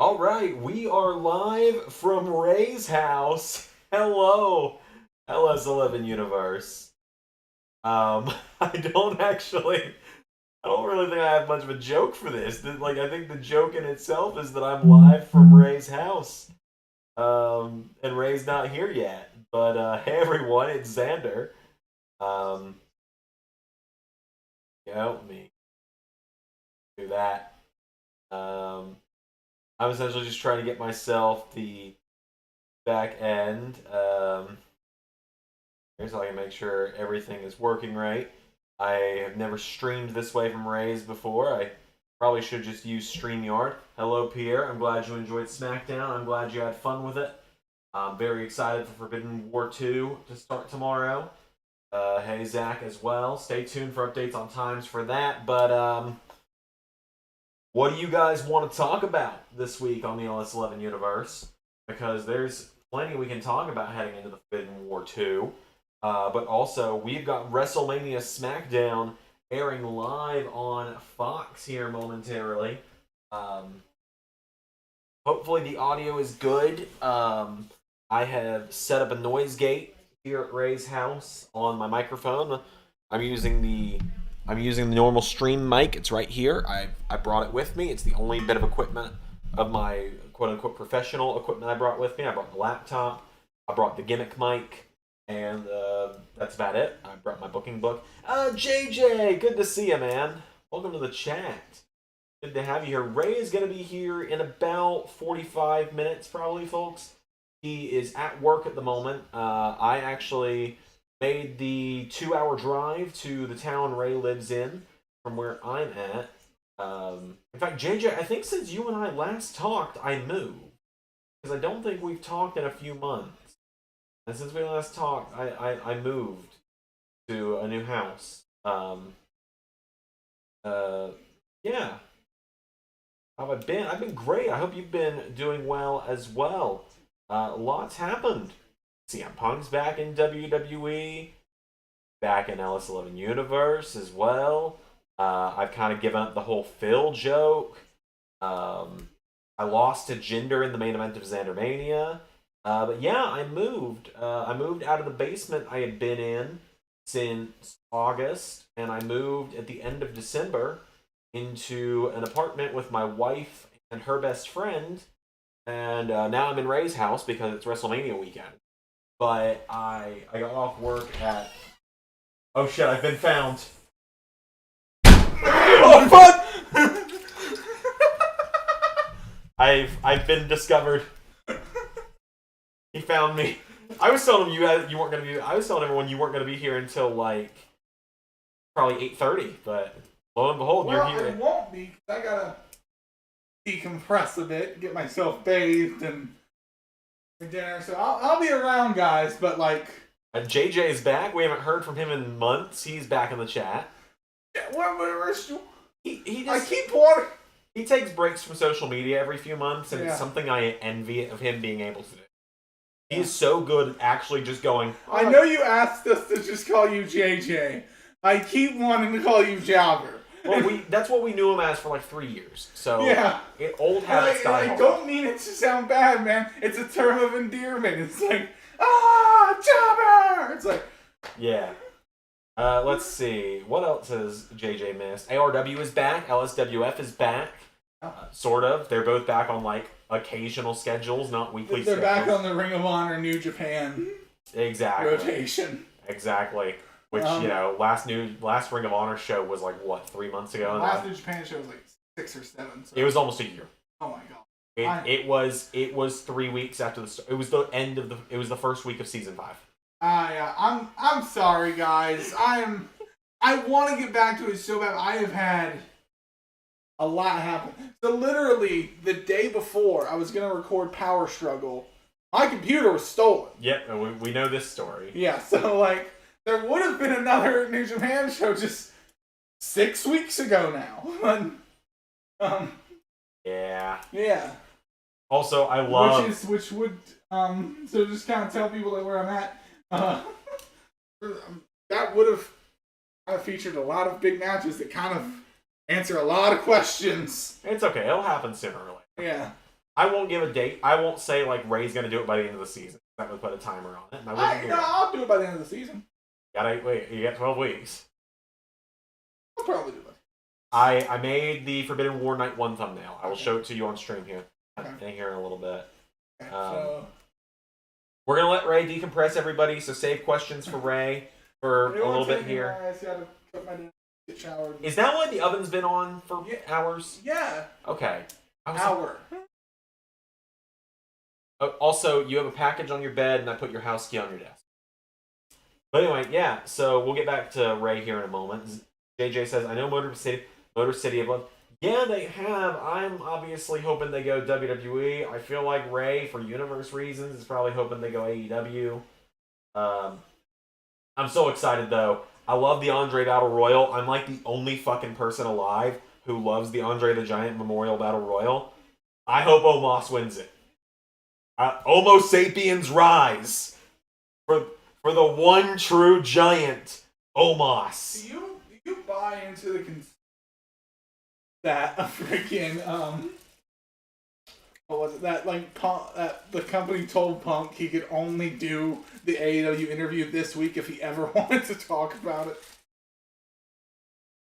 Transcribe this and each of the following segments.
All right, we are live from Ray's house. Hello, LS11 universe. I don't really think I have much of a joke for this. I think the joke in itself is that I'm live from Ray's house. And Ray's not here yet. But hey everyone, it's Xander. Um, Let me do that. Um, I'm essentially just trying to get myself the back end. So I can make sure everything is working right. I have never streamed this way from Ray's before. I probably should just use StreamYard. Hello, Pierre. I'm glad you enjoyed SmackDown. I'm glad you had fun with it. I'm very excited for Forbidden War 2 to start tomorrow. Hey, Zach, as well. Stay tuned for updates on times for that. But what do you guys want to talk about this week on the LS11 universe? Because there's plenty we can talk about heading into the Forbidden War 2. But also, we've got WrestleMania SmackDown airing live on Fox here momentarily. Hopefully the audio is good. I have set up a noise gate here at Ray's house on my microphone. I'm using the normal stream mic. It's right here. I brought it with me. It's the only bit of equipment of my quote-unquote professional equipment I brought with me. I brought the laptop. I brought the gimmick mic. And that's about it. I brought my booking book. JJ, good to see you, man. Welcome to the chat. Good to have you here. Ray is going to be here in about 45 minutes, probably, folks. He is at work at the moment. I actually made the 2-hour drive to the town Ray lives in from where I'm at. In fact, JJ, I think since you and I last talked, I moved. Because I don't think we've talked in a few months. And since we last talked, I moved to a new house. Yeah. How have I been? I've been great. I hope you've been doing well as well. Lots happened. CM Punk's back in WWE, back in LS11 Universe as well. I've kind of given up the whole Phil joke. I lost to Jinder in the main event of Zandermania. But yeah, I moved. I moved out of the basement I had been in since August, and I moved at the end of December into an apartment with my wife and her best friend. And now I'm in Ray's house because it's WrestleMania weekend. But I got off work at... Oh shit, I've been found. Oh fuck! I've been discovered. He found me. I was telling him you weren't gonna be. I was telling everyone you weren't gonna be here until like probably 8:30. But lo and behold, you're here. Well, it won't be. I gotta decompress a bit, get myself bathed, and for dinner. So I'll be around, guys. But like, JJ is back. We haven't heard from him in months. He's back in the chat. Yeah, where's he just, I keep wanting. He takes breaks from social media every few months, and Yeah. it's something I envy of him being able to do. He's so good at actually just going... I know you asked us to just call you JJ. I keep wanting to call you Jobber. Well, that's what we knew him as for like 3 years. So, yeah. Old habits die I hard. don't mean it to sound bad, man. It's a term of endearment. It's like, Jobber! It's like... Yeah. Let's see. What else has JJ missed? ARW is back. LSWF is back. Sort of. They're both back on like occasional schedules, not weekly They're schedules. back on the Ring of Honor New Japan rotation. Exactly. Which, last Ring of Honor show was like, what, 3 months ago? Last New Japan show was like 6 or 7. So. It was almost a year. Oh my god. It was 3 weeks after it was the end of it was the first week of season 5. Yeah. I'm sorry, guys. I want to get back to it so bad. I have had a lot happen. So literally the day before I was gonna record Power Struggle, my computer was stolen. Yep, and we know this story. Yeah, so like there would have been another New Japan show just 6 weeks ago now. Yeah. Yeah. Also, I love which would so just kind of tell people like where I'm at. That would have featured a lot of big matches that kind of answer a lot of questions. It's okay. It'll happen sooner or later. Yeah. I won't give a date. I won't say like Ray's gonna do it by the end of the season. That would put a timer on it. And I'll do it by the end of the season. You got 12 weeks. I'll probably do it. I made the Forbidden War Night 1 thumbnail. I will show it to you on stream here. Okay. Here in a little bit. Okay, so we're gonna let Ray decompress, everybody. So save questions for Ray for a little bit here. I gotta put my get showered. Is that why the oven's been on for hours? Yeah. Okay. Hour. Also, you have a package on your bed, and I put your house key on your desk. But anyway, yeah. So we'll get back to Ray here in a moment. JJ says, "I know Motor City have left." Yeah, they have. I'm obviously hoping they go WWE. I feel like Ray, for universe reasons, is probably hoping they go AEW. I'm so excited, though. I love the Andre Battle Royal. I'm like the only fucking person alive who loves the Andre the Giant Memorial Battle Royal. I hope Omos wins it. Homo sapiens rise. For the one true giant, Omos. Do you buy into the that a freaking what was it that like that the company told Punk he could only do the AEW interview this week if he ever wanted to talk about it?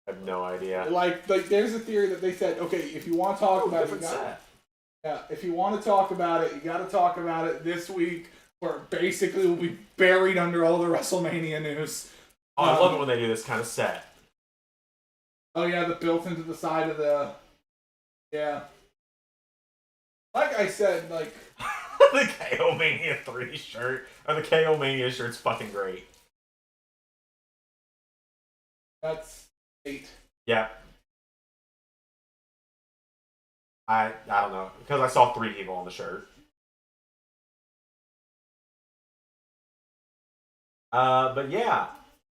I have no idea. Like there's a theory that they said, okay, if you want to talk about it, if you want to talk about it, you got to talk about it this week, or basically will be buried under all the WrestleMania news. Oh, I love it when they do this kind of set. Oh yeah, the built into the side of the... Yeah. Like I said, like... the KO Mania 3 shirt, or the KO Mania shirt's fucking great. That's 8. Yeah. I don't know, because I saw 3 people on the shirt. But yeah.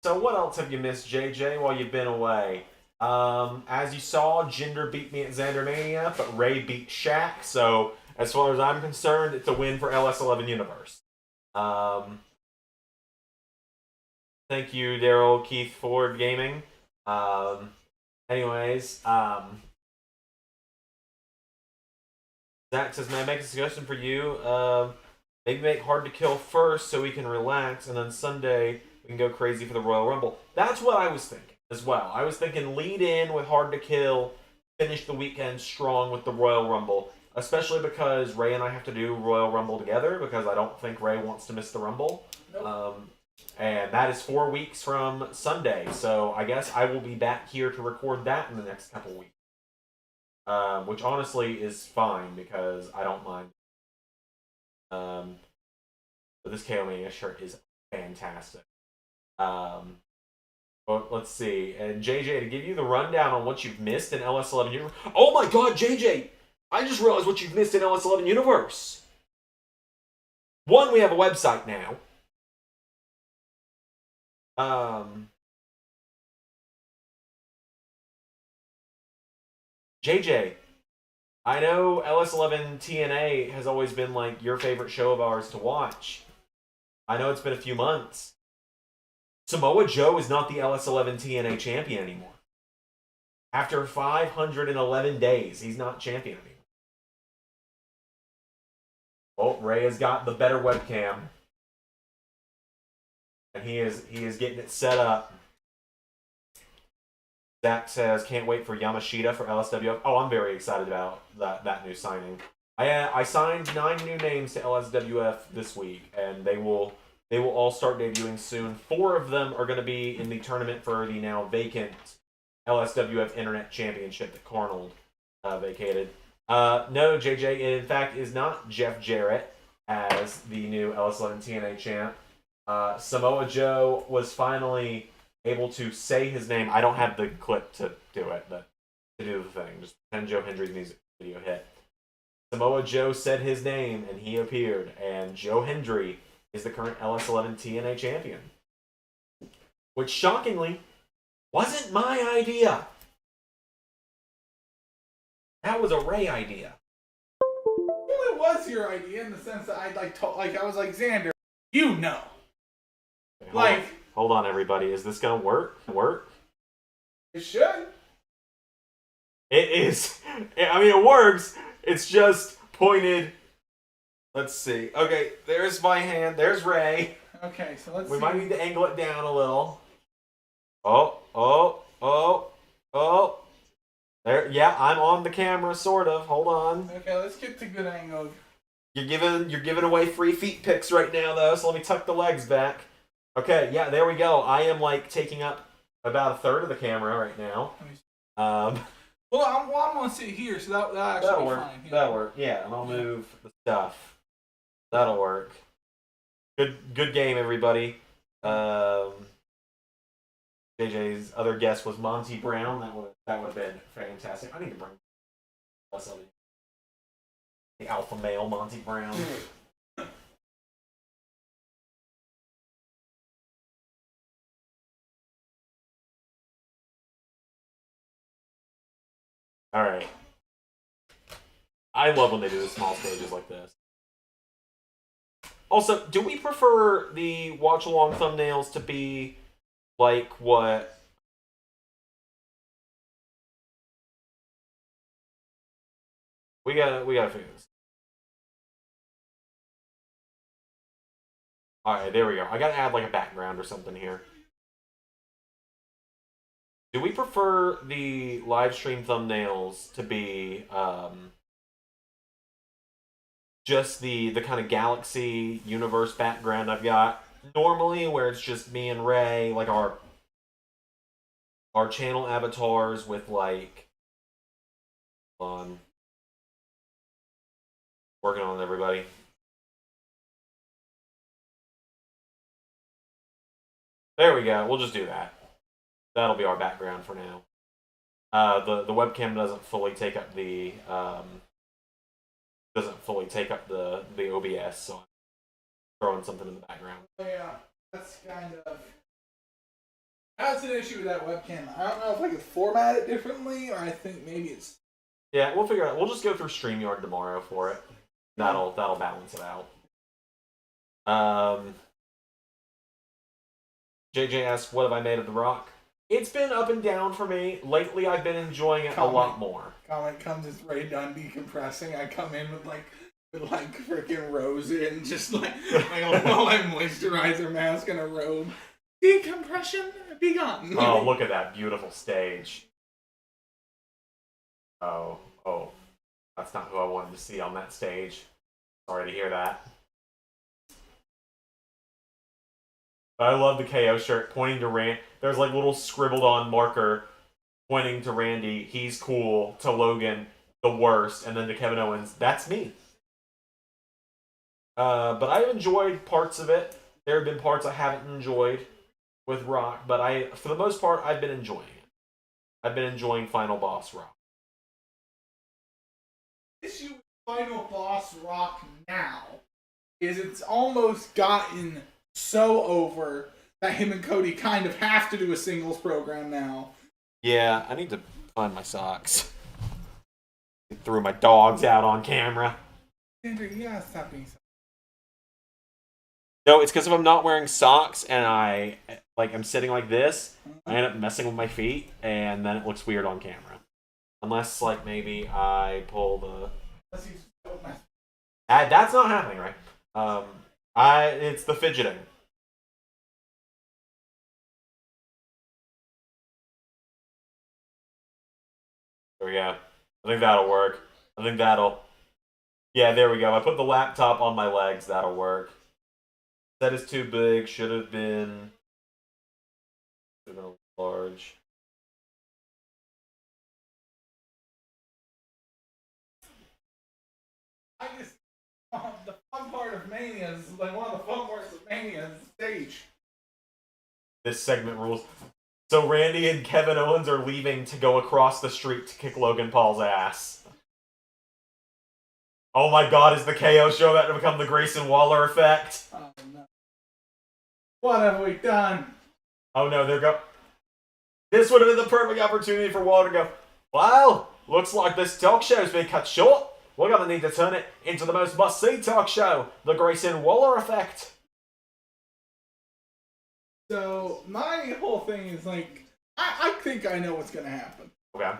So what else have you missed, JJ, while you've been away? As you saw, Jinder beat me at Zander Mania, but Ray beat Shaq. So as far as I'm concerned, it's a win for LS11 Universe. Thank you, Daryl Keith Ford Gaming. Anyways, Zach says, "May I make a suggestion for you? Maybe make Hard to Kill first so we can relax, and then Sunday we can go crazy for the Royal Rumble." That's what I was thinking as well. I was thinking lead in with Hard to Kill, finish the weekend strong with the Royal Rumble, especially because Ray and I have to do Royal Rumble together, because I don't think Ray wants to miss the Rumble. Nope. And that is 4 weeks from Sunday, so I guess I will be back here to record that in the next couple weeks. Which honestly is fine, because I don't mind. But this KO Mania shirt is fantastic. But let's see. And JJ, to give you the rundown on what you've missed in LS11 Universe. Oh my god, JJ! I just realized what you've missed in LS11 Universe. One, we have a website now. JJ, I know LS11 TNA has always been like your favorite show of ours to watch. I know it's been a few months. Samoa Joe is not the LS11 TNA champion anymore. After 511 days, he's not champion anymore. Well, Ray has got the better webcam. And he is getting it set up. Zach says, "Can't wait for Yamashita for LSWF." Oh, I'm very excited about that new signing. I signed 9 new names to LSWF this week, and they will all start debuting soon. 4 of them are going to be in the tournament for the now vacant LSWF Internet Championship that Carnold vacated. No, JJ, it in fact is not Jeff Jarrett as the new LS11 TNA champ. Samoa Joe was finally able to say his name. I don't have the clip to do it, but to do the thing. Just pretend Joe Hendry's music video hit. Samoa Joe said his name, and he appeared. And Joe Hendry is the current LS11 TNA champion. Which, shockingly, wasn't my idea. That was a Ray idea. Well, it was your idea in the sense that I was like, Xander, you know. Hold on, everybody. Is this gonna work? It should. It is. I mean, it works. It's just pointed. Let's see. Okay, there's my hand. There's Ray. Okay, so let's see. We might need to angle it down a little. Oh. There, yeah, I'm on the camera, sort of. Hold on. Okay, let's get to good angle. You're giving away free feet pics right now, though. So let me tuck the legs back. Okay, yeah, there we go. I am like taking up about a third of the camera right now. Well, I'm gonna sit here, so that'll actually be work. fine. Yeah. That'll work. Yeah, and I'll move the stuff. That'll work. Good game, everybody. JJ's other guest was Monty Brown. That would have been fantastic. I need to bring the alpha male Monty Brown. All right. I love when they do the small stages like this. Also, do we prefer the watch-along thumbnails to be like what? We gotta figure this. All right, there we go. I gotta add like a background or something here. Do we prefer the live stream thumbnails to be just the kind of galaxy universe background I've got normally, where it's just me and Ray, like our channel avatars with like working on it, everybody. There we go. We'll just do that. That'll be our background for now. The webcam doesn't fully take up the OBS, so I'm throwing something in the background. Yeah, that's an issue with that webcam. I don't know if I could format it differently, or I think maybe it's. Yeah, we'll figure it out. We'll just go through StreamYard tomorrow for it. That'll balance it out. JJ asks, "What have I made of The Rock?" It's been up and down for me. Lately, I've been enjoying it a lot more. Comment comes as Ray done decompressing. I come in with freaking rose in, just like a moisturizer mask and a robe. Decompression begun. Oh, look at that beautiful stage. Oh, that's not who I wanted to see on that stage. Sorry to hear that. I love the KO shirt pointing to Randy. There's like little scribbled on marker pointing to Randy. He's cool. To Logan, the worst. And then to Kevin Owens, that's me. But I've enjoyed parts of it. There have been parts I haven't enjoyed with Rock, but for the most part, I've been enjoying it. I've been enjoying Final Boss Rock. The issue with Final Boss Rock now is it's almost gotten so over that him and Cody kind of have to do a singles program now. Yeah, I need to find my socks. I threw my dogs out on camera. Zander, you gotta stop being so. No, it's because if I'm not wearing socks and I'm sitting like this, I end up messing with my feet, and then it looks weird on camera. Unless maybe I pull the. That's not happening, right? It's the fidgeting. There we go. I think that'll work. Yeah, there we go. I put the laptop on my legs. That'll work. That is too big. Should have been large. The fun part of Mania is one of the fun parts of Mania is the stage. This segment rules. So Randy and Kevin Owens are leaving to go across the street to kick Logan Paul's ass. Oh my god, is the KO show about to become the Grayson Waller effect? Oh no. What have we done? Oh no, this would have been the perfect opportunity for Waller to go, well, looks like this talk show's been cut short. We're going to need to turn it into the most must-see talk show, the Grayson Waller effect. So, my whole thing is I think I know what's going to happen. Okay.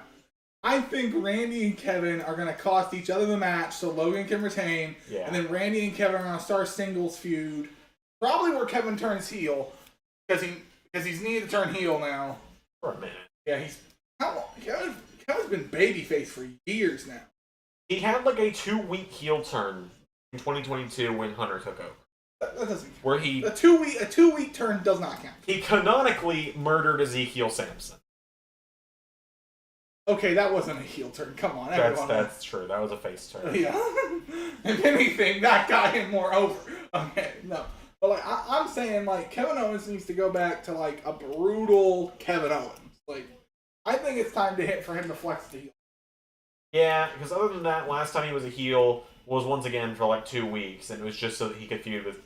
I think Randy and Kevin are going to cost each other the match so Logan can retain. Yeah. And then Randy and Kevin are going to start a singles feud. Probably where Kevin turns heel. Because he's needed to turn heel now. For a minute. Yeah, Kevin's been babyface for years now. He had like a 2-week heel turn in 2022 when Hunter took over. That doesn't count. Where he... A two-week turn does not count. He canonically murdered Ezekiel Sampson. Okay, that wasn't a heel turn. Come on, everyone. That's true. That was a face turn. Yeah. If anything, that got him more over. Okay, no. But like I'm saying, like Kevin Owens needs to go back to like a brutal Kevin Owens. Like I think it's time to hit for him to flex the heel. Yeah, because other than that, last time he was a heel was once again for like 2 weeks, and it was just so that he could feud with.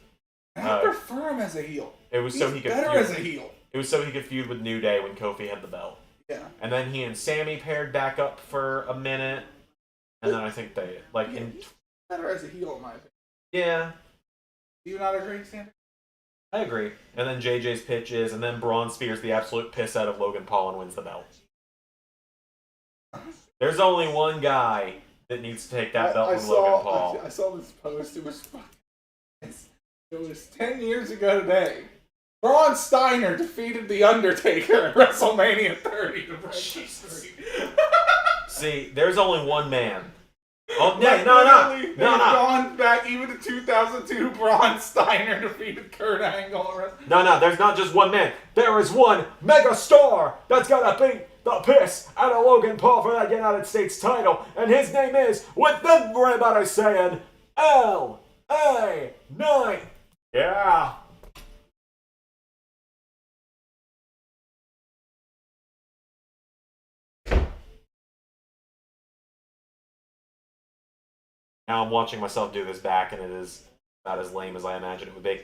I prefer him as a heel. It was so he could better feud, as a heel. It was so he could feud with New Day when Kofi had the belt. Yeah. And then he and Sammy paired back up for a minute, and then I think they he's better as a heel in my opinion. Yeah. Do you not agree, Sander? I agree. And then JJ's pitches, and then Braun spears the absolute piss out of Logan Paul and wins the belt. There's only one guy that needs to take that belt from Logan Paul. I saw this post. It was 10 years ago today. Braun Steiner defeated The Undertaker at WrestleMania 30 to break Jesus. See, there's only one man. Oh, no. They've gone back even to 2002. Braun Steiner defeated Kurt Angle. No, there's not just one man. There is one mega star that's gonna beat the piss out of Logan Paul for that United States title, and his name is, with everybody saying, L.A. Knight. Yeah. Now I'm watching myself do this back, and it is about as lame as I imagined it would be.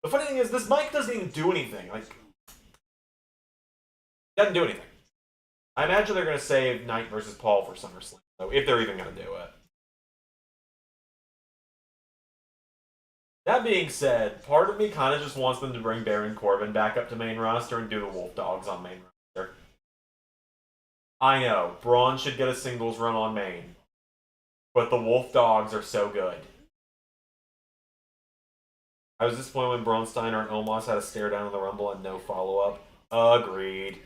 The funny thing is, this mic doesn't even do anything. Like, it doesn't do anything. I imagine they're going to save Knight versus Paul for SummerSlam, though, if they're even going to do it. That being said, part of me kind of just wants them to bring Baron Corbin back up to main roster and do the Wolf Dogs on main roster. I know, Braun should get a singles run on main, but the Wolf Dogs are so good. I was disappointed when Braun Steiner and Omos had a stare down in the Rumble and no follow-up. Agreed.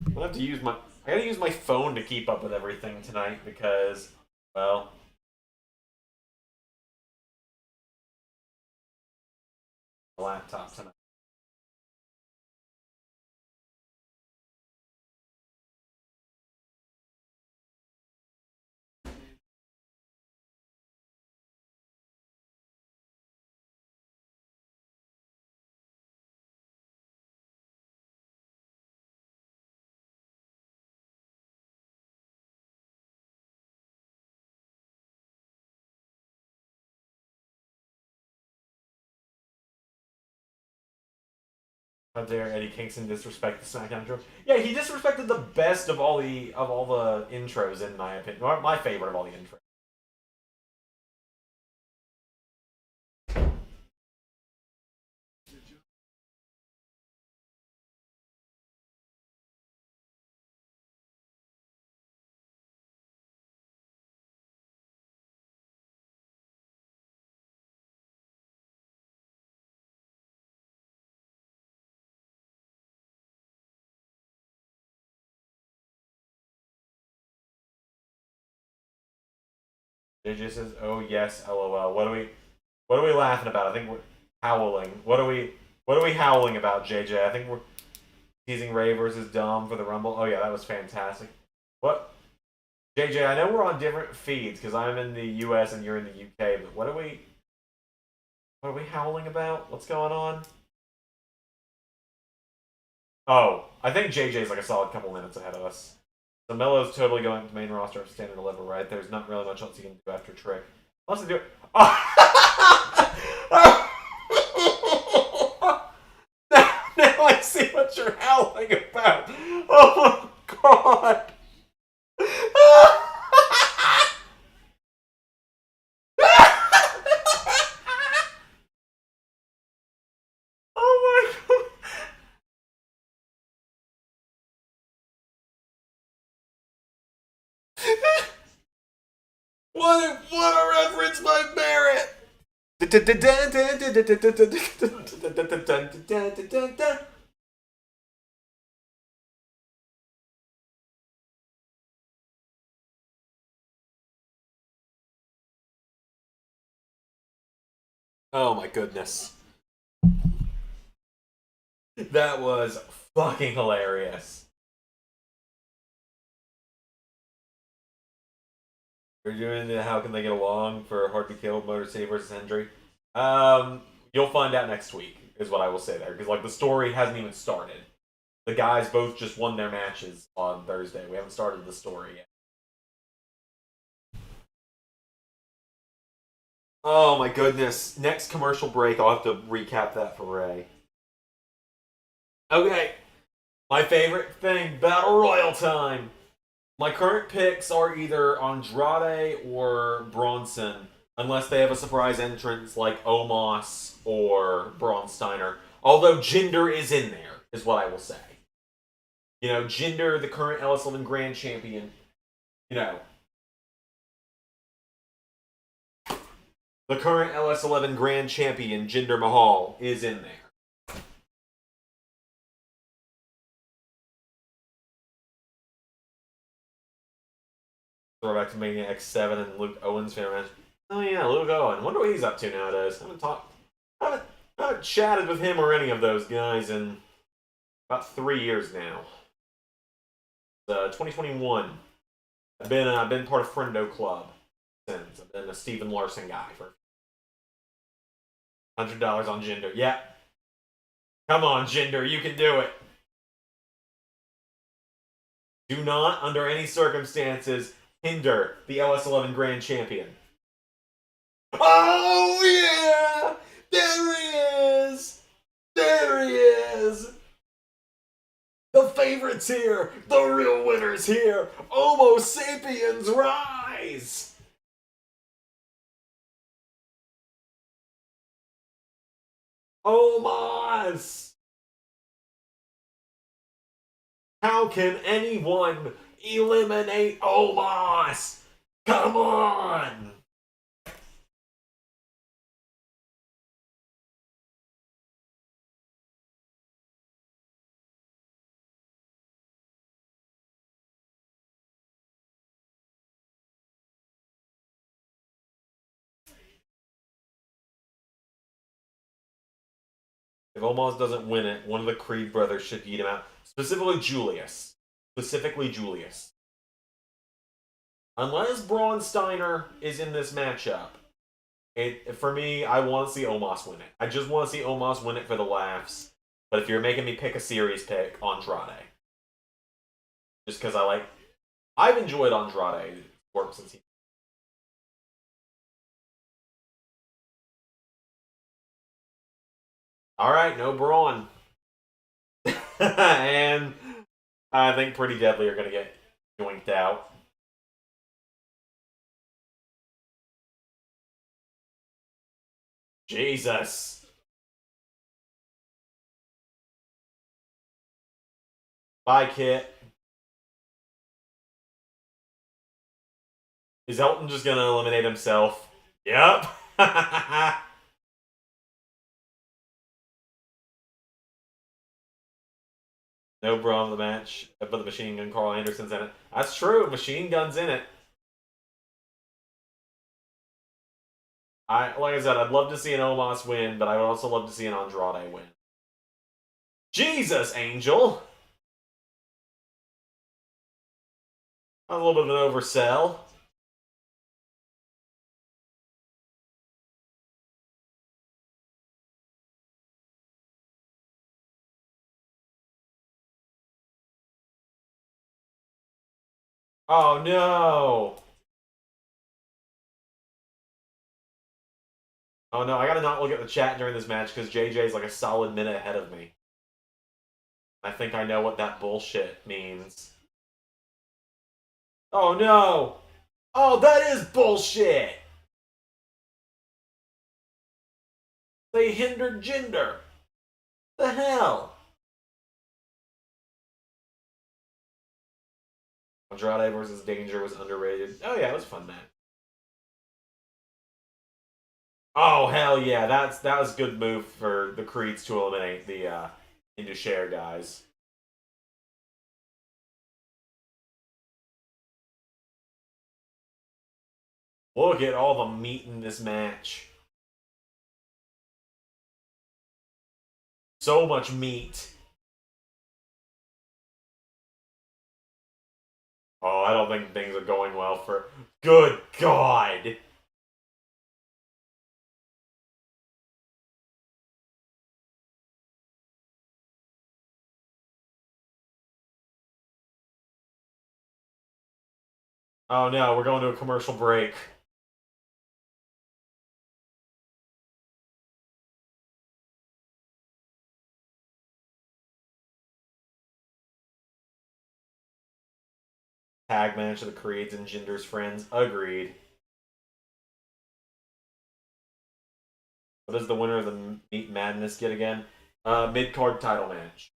I gotta use my phone to keep up with everything tonight because, well, laptop tonight. How dare Eddie Kingston disrespect the SmackDown intro? Yeah, he disrespected the best of all the intros, in my opinion. Or my favorite of all the intros. JJ says, "Oh yes, LOL." What are we laughing about? I think we're howling. What are we howling about, JJ? I think we're teasing Ray versus Dom for the Rumble. Oh yeah, that was fantastic. What? JJ, I know we're on different feeds because I'm in the US and you're in the UK, but what are we howling about? What's going on? Oh, I think JJ's like a solid couple minutes ahead of us. So Melo's totally going to main roster of Stand and Deliver, right? There's not really much else he can do after Trick. Unless they do it. Oh. now I see what you're howling about. Oh my god. What a reference by Barrett! Oh my goodness. That was fucking hilarious. We're doing the How Can They Get Along for Hard to Kill, Motor City versus Hendry. You'll find out next week, is what I will say there. Because, like, the story hasn't even started. The guys both just won their matches on Thursday. We haven't started the story yet. Oh my goodness. Next commercial break, I'll have to recap that for Ray. Okay. My favorite thing, Battle Royal time. My current picks are either Andrade or Bronson, unless they have a surprise entrance like Omos or Braun Steiner. Although Jinder is in there, is what I will say. You know, Jinder, the current LS11 Grand Champion, you know, the current LS11 Grand Champion, Jinder Mahal, is in there. Throwback to Mania X7 and Luke Owens fan match. Oh yeah, Luke Owen. I wonder what he's up to nowadays. I haven't chatted with him or any of those guys in about 3 years now. 2021. I've been part of Friendo Club since. I've been a Steven Larson guy for $100 on Jinder. Yeah. Come on, Jinder, you can do it. Do not, under any circumstances, hinder the LS11 Grand Champion. Oh yeah! There he is! There he is! The favorites here! The real winners here! Homo sapiens rise! Omos! How can anyone eliminate Omos? Come on! If Omos doesn't win it, one of the Creed brothers should eat him out. Specifically Julius. Unless Braun Steiner is in this matchup, for me, I want to see Omos win it. I just want to see Omos win it for the laughs. But if you're making me pick a series pick, Andrade. Just because I've enjoyed Andrade's work since he. Alright, no Braun. And I think Pretty Deadly are going to get joinked out. Jesus. Bye, Kit. Is Elton just going to eliminate himself? Yep. No problem with the match, but the Machine Gun Carl Anderson's in it. That's true. Machine Gun's in it. Like I said, I'd love to see an Omos win, but I would also love to see an Andrade win. Jesus, Angel! A little bit of an oversell. Oh no! Oh no, I gotta not look at the chat during this match because JJ's like a solid minute ahead of me. I think I know what that bullshit means. Oh no! Oh, that is bullshit! They hindered Jinder. The hell? Andrade versus Danger was underrated. Oh yeah, it was a fun match. Oh hell yeah, that was a good move for the Creeds to eliminate the into share guys. Look at all the meat in this match. So much meat. Oh, I don't think things are going well for. Good God. Oh no, we're going to a commercial break. Tag match of the Creeds and Jinder's friends. Agreed. What does the winner of the Meat Madness get again? Mid card title match.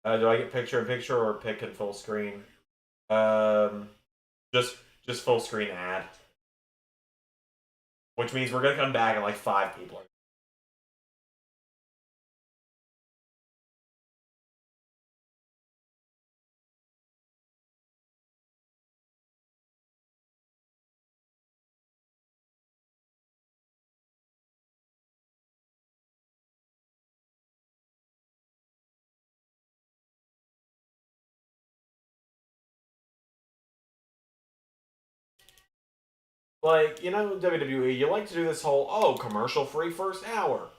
Do I get picture in picture or pick in full screen? Um, just just full screen ad, which means we're gonna come back and like 5 people. Like, WWE, you like to do this whole, commercial free first hour.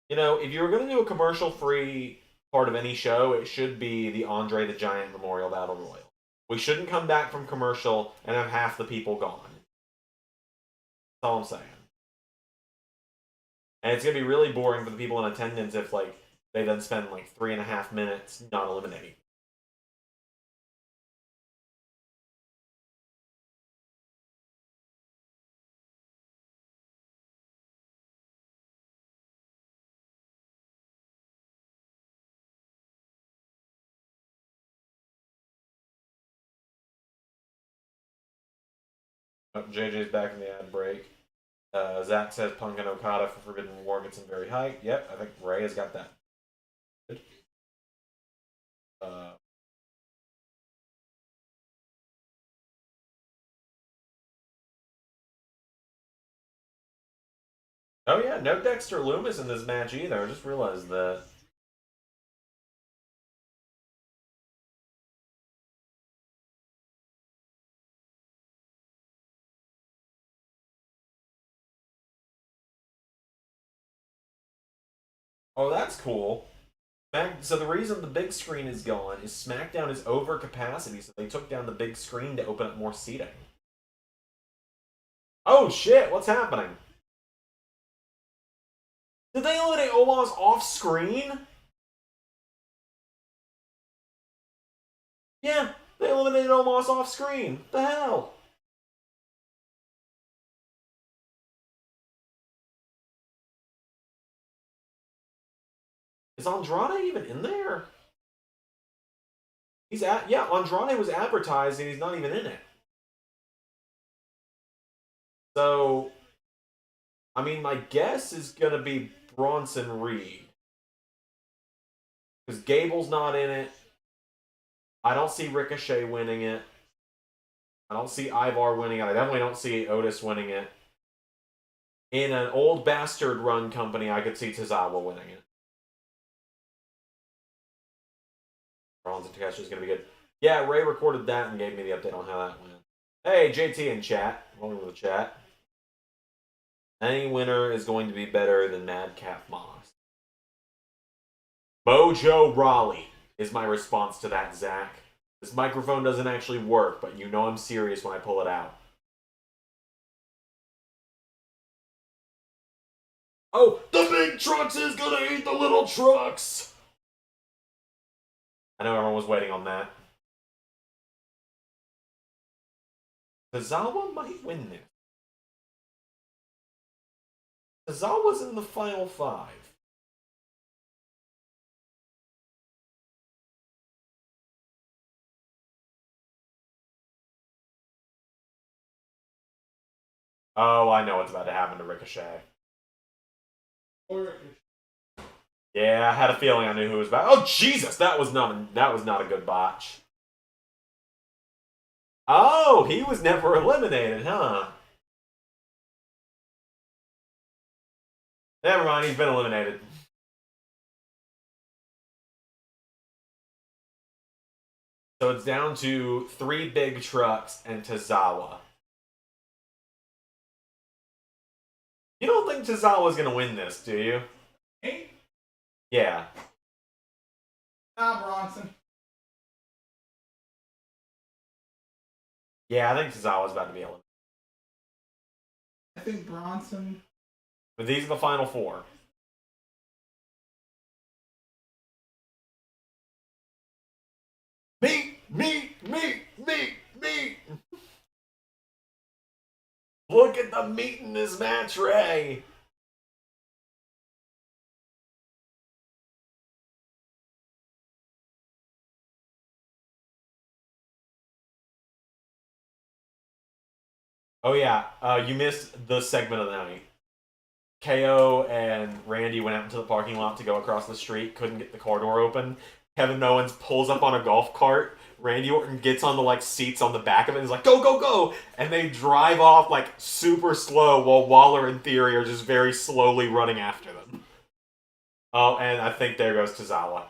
If you were going to do a commercial free part of any show, it should be the Andre the Giant Memorial Battle Royal. We shouldn't come back from commercial and have half the people gone. That's all I'm saying. And it's going to be really boring for the people in attendance if, like, they then spend, like, 3.5 minutes not eliminating. Oh, JJ's back in the ad break. Zach says Punk and Okada for Forbidden War gets him very high. Yep, I think Ray has got that. Good. Uh, oh yeah, no Dexter Loomis in this match either. I just realized that. Oh, that's cool. So the reason the big screen is gone is SmackDown is over capacity, so they took down the big screen to open up more seating. Oh shit, what's happening? Did they eliminate Omos off screen? Yeah, they eliminated Omos off screen. The hell? Is Andrade even in there? Andrade was advertised and he's not even in it. So, I mean, my guess is gonna be Bronson Reed because Gable's not in it. I don't see Ricochet winning it. I don't see Ivar winning it. I definitely don't see Otis winning it. In an old bastard run company, I could see Tozawa winning it. Rollins and Takeshita is going to be good. Yeah, Ray recorded that and gave me the update on how that went. Hey, JT in chat. Welcome to the chat. Any winner is going to be better than Madcap Moss. Mojo Rawley is my response to that, Zach. This microphone doesn't actually work, but you know I'm serious when I pull it out. Oh, the big trucks is gonna eat the little trucks! I know everyone was waiting on that. Tozawa might win this. Tozawa's in the final 5. Oh, I know what's about to happen to Ricochet. Yeah, I had a feeling I knew who was about. Oh Jesus, that was not a good botch. Oh, he was never eliminated, huh? Never mind, he's been eliminated. So it's down to 3 big trucks and Tozawa. You don't think Tozawa's gonna win this, do you? Me? Yeah. Nah, Bronson. Yeah, I think Tozawa's about to be eliminated. I think Bronson. But these are the final 4. Me. Look at the meat in this match, Ray. Oh yeah, you missed the segment of the night. KO and Randy went out into the parking lot to go across the street, couldn't get the car door open. Kevin Owens pulls up on a golf cart. Randy Orton gets on the seats on the back of it and is like, go, go, go! And they drive off super slow while Waller and Theory are just very slowly running after them. Oh, and I think there goes Tozawa.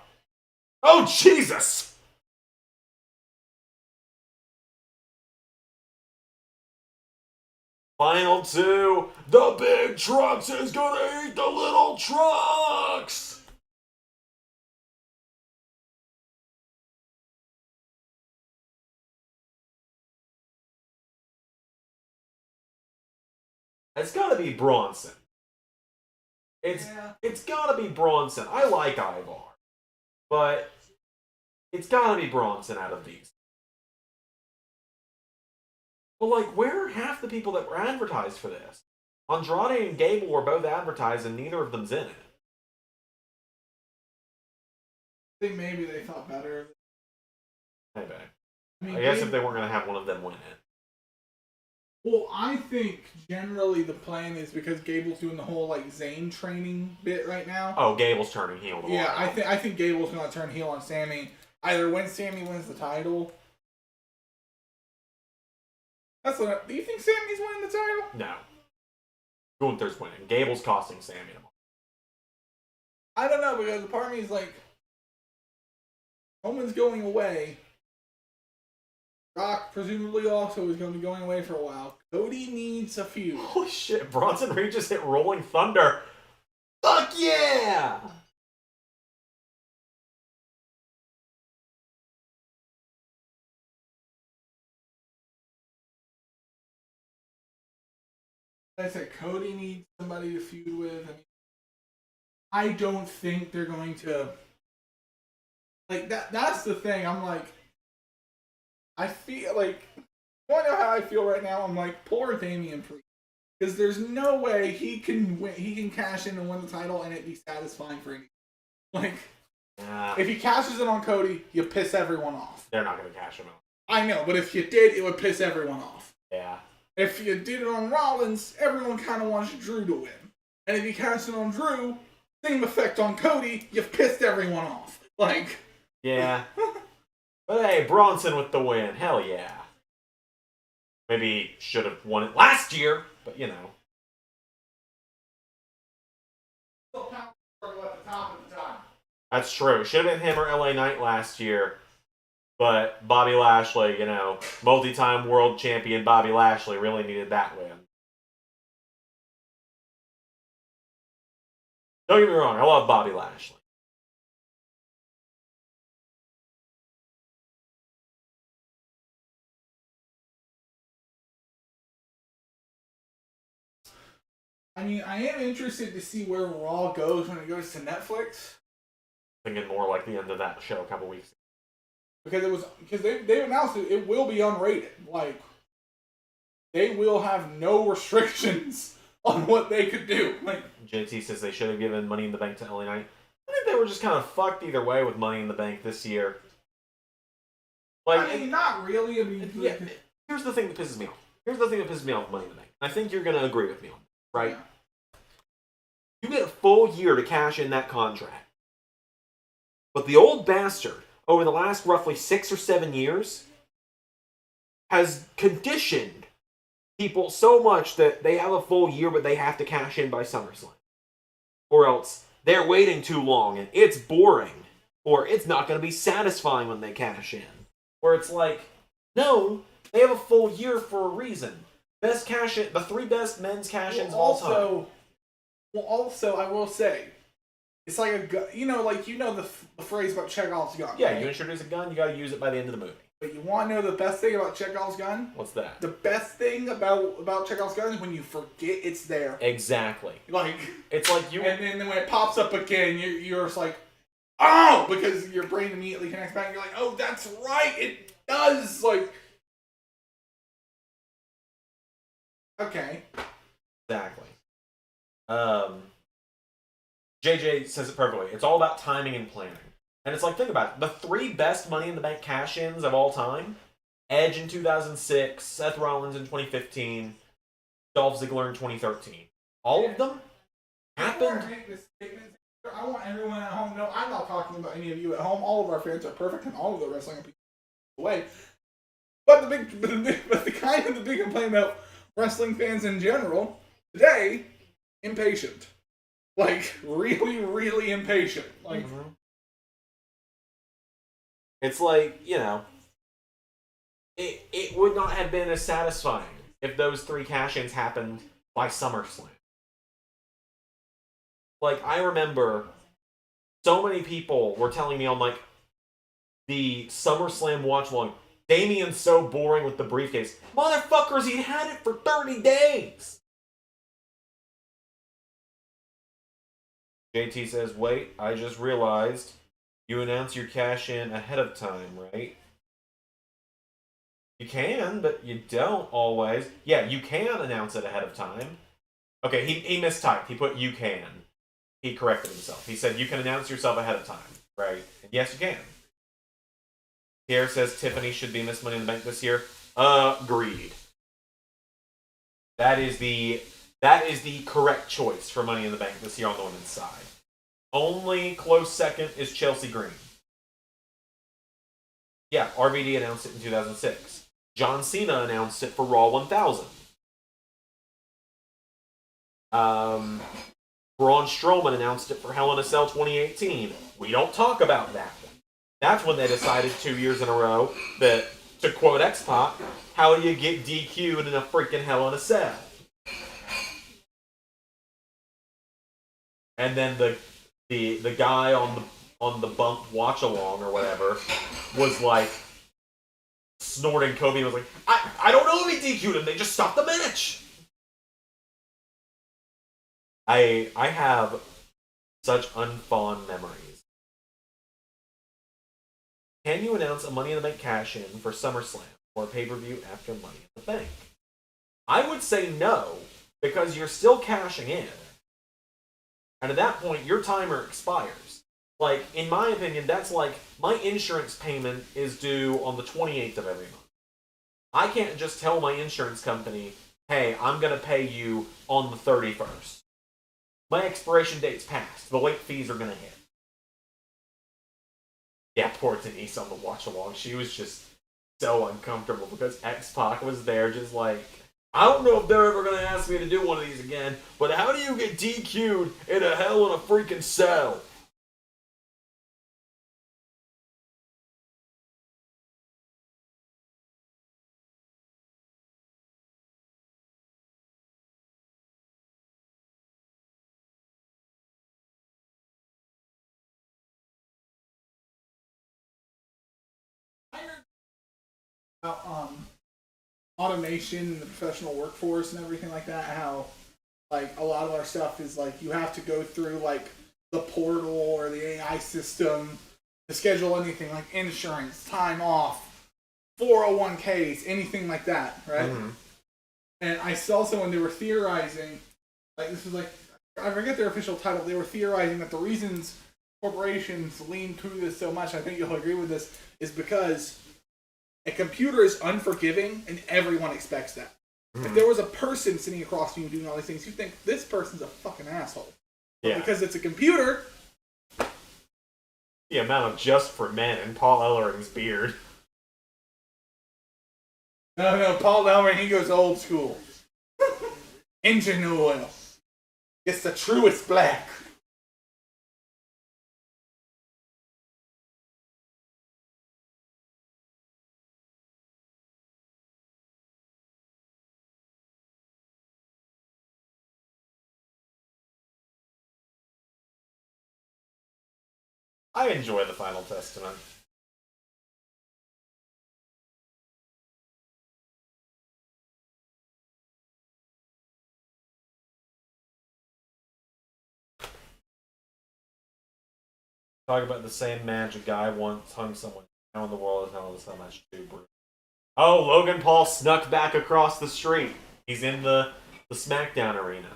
Oh, Jesus! Final 2. The big trucks is gonna eat the little trucks! It's gotta be Bronson. It's gotta be Bronson. I like Ivar. But it's gotta be Bronson out of these. But where are half the people that were advertised for this? Andrade and Gable were both advertised and neither of them's in it. I think maybe they thought better. Maybe. I guess if they weren't going to have one of them win it. Well, I think generally the plan is because Gable's doing the whole Zayn training bit right now. Oh, Gable's turning heel. Yeah, I think Gable's going to turn heel on Sammy either when Sammy wins the title. Do you think Sammy's winning the title? No. Gunther's winning. Gable's costing Sammy. I don't know, because the part of me is Roman's going away. Rock presumably also is going to be going away for a while. Cody needs a feud. Holy shit, Bronson Reed just hit Rolling Thunder. Fuck yeah! I said Cody needs somebody to feud with. I don't think they're going to that's the thing. I'm I feel you wanna know how I feel right now? I'm poor Damian Priest. Because there's no way he can win, he can cash in and win the title and it be satisfying for anyone. If he cashes it on Cody, you piss everyone off. They're not gonna cash him out. I know, but if you did, it would piss everyone off. Yeah. If you did it on Rollins, everyone kind of wants Drew to win. And if you cast it on Drew, same effect on Cody, you've pissed everyone off. Yeah. But hey, Bronson with the win. Hell yeah. Maybe should have won it last year, but you know. That's true. Should have been him or LA Knight last year. But Bobby Lashley, multi-time world champion Bobby Lashley really needed that win. Don't get me wrong, I love Bobby Lashley. I am interested to see where Raw goes when it goes to Netflix. Thinking more like the end of that show a couple weeks ago. because they announced it will be unrated. Like, they will have no restrictions on what they could do. Like, JT says they should have given Money in the Bank to LA Knight. I think they were just kind of fucked either way with Money in the Bank this year. Like, I mean, not really. I mean, yeah. Here's the thing that pisses me off. Here's the thing that pisses me off with Money in the Bank. I think you're gonna agree with me on this, right? Yeah. You get a full year to cash in that contract. But the old bastard, over the last roughly 6 or 7 years, has conditioned people so much that they have a full year, but they have to cash in by SummerSlam. Or else they're waiting too long and it's boring. Or it's not going to be satisfying when they cash in. Where it's like, no, they have a full year for a reason. Best cash in, the 3 best men's cash-ins of all time. Well, also, I will say, it's like a gun. The phrase about Chekhov's gun. Yeah, right? you introduce a gun, you gotta use it by the end of the movie. But you want to know the best thing about Chekhov's gun? What's that? The best thing about Chekhov's gun is when you forget it's there. Exactly. Like, it's like you... And then when it pops up again, you're just like, oh! Because your brain immediately connects back and you're like, oh, that's right! It does! Like... Okay. Exactly. JJ says it perfectly. It's all about timing and planning. And it's like, think about it. The 3 best Money in the Bank cash-ins of all time, Edge in 2006, Seth Rollins in 2015, Dolph Ziggler in 2013. All of them happened... I want everyone at home to know I'm not talking about any of you at home. All of our fans are perfect and all of the wrestling people away. But the big complaint about wrestling fans in general today, impatient. Like, really, really impatient. Like, it's like, it would not have been as satisfying if those 3 cash-ins happened by SummerSlam. Like, I remember so many people were telling me on, like, the SummerSlam watch-along, Damien's so boring with the briefcase. Motherfuckers, he had it for 30 days! JT says, wait, I just realized you announce your cash-in ahead of time, right? You can, but you don't always. Yeah, you can announce it ahead of time. Okay, he mistyped. He put you can. He corrected himself. He said you can announce yourself ahead of time, right? And yes, you can. Pierre says Tiffany should be Miss Money in the Bank this year. Agreed. That is the correct choice for Money in the Bank this year on the women's side. Only close second is Chelsea Green. Yeah, RVD announced it in 2006. John Cena announced it for Raw 1000. Braun Strowman announced it for Hell in a Cell 2018. We don't talk about that one. That's when they decided 2 years in a row that, to quote X-Pac, how do you get DQ'd in a freaking Hell in a Cell? And then the guy on the bump watch along or whatever was like snorting Kobe and was like, I don't know if he DQ'd him, they just stopped the match. I have such unfond memories. Can you announce a Money in the Bank cash-in for SummerSlam or a pay-per-view after Money in the Bank? I would say no, because you're still cashing in. And at that point, your timer expires. Like, in my opinion, that's like, my insurance payment is due on the 28th of every month. I can't just tell my insurance company, hey, I'm going to pay you on the 31st. My expiration date's passed. The late fees are going to hit. Yeah, poor Denise on the watch-along. She was just so uncomfortable because X-Pac was there just like, I don't know if they're ever going to ask me to do one of these again, but how do you get DQ'd in a Hell in a freaking Cell? About automation and the professional workforce and everything like that, how like a lot of our stuff is like you have to go through like the portal or the AI system to schedule anything like insurance, time off, 401ks, anything like that, right? Mm-hmm. And I saw someone, they were theorizing, like this was like, I forget their official title, they were theorizing that the reasons corporations lean to this so much, I think you'll agree with this, is because a computer is unforgiving and everyone expects that. Mm-hmm. If there was a person sitting across from you doing all these things, you think this person's a fucking asshole. Yeah. But because it's a computer. The amount of Just for Men and Paul Ellering's beard. No, Paul Ellering, he goes old school. Engine oil. It's the truest black. I enjoy the Final Testament. Talk about the same match a guy once hung someone down in the wall as hell as how much too brutal. Oh, Logan Paul snuck back across the street. He's in the SmackDown arena.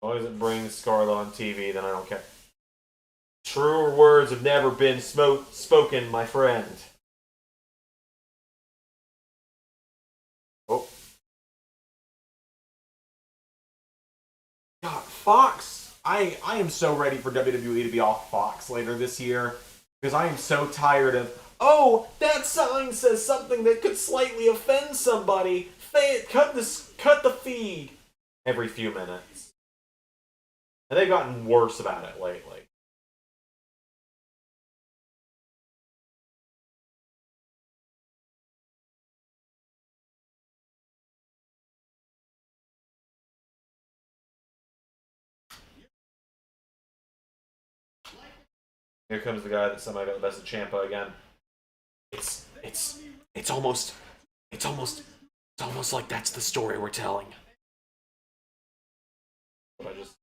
As long as it brings Scarlett on TV, then I don't care. Truer words have never been spoken, my friend. Oh. God, Fox. I am so ready for WWE to be off Fox later this year. Because I am so tired of, oh, that sign says something that could slightly offend somebody. Cut the feed every few minutes. And they've gotten worse about it lately. Here comes the guy that somehow got the best of Ciampa again. It's almost like that's the story we're telling. But I just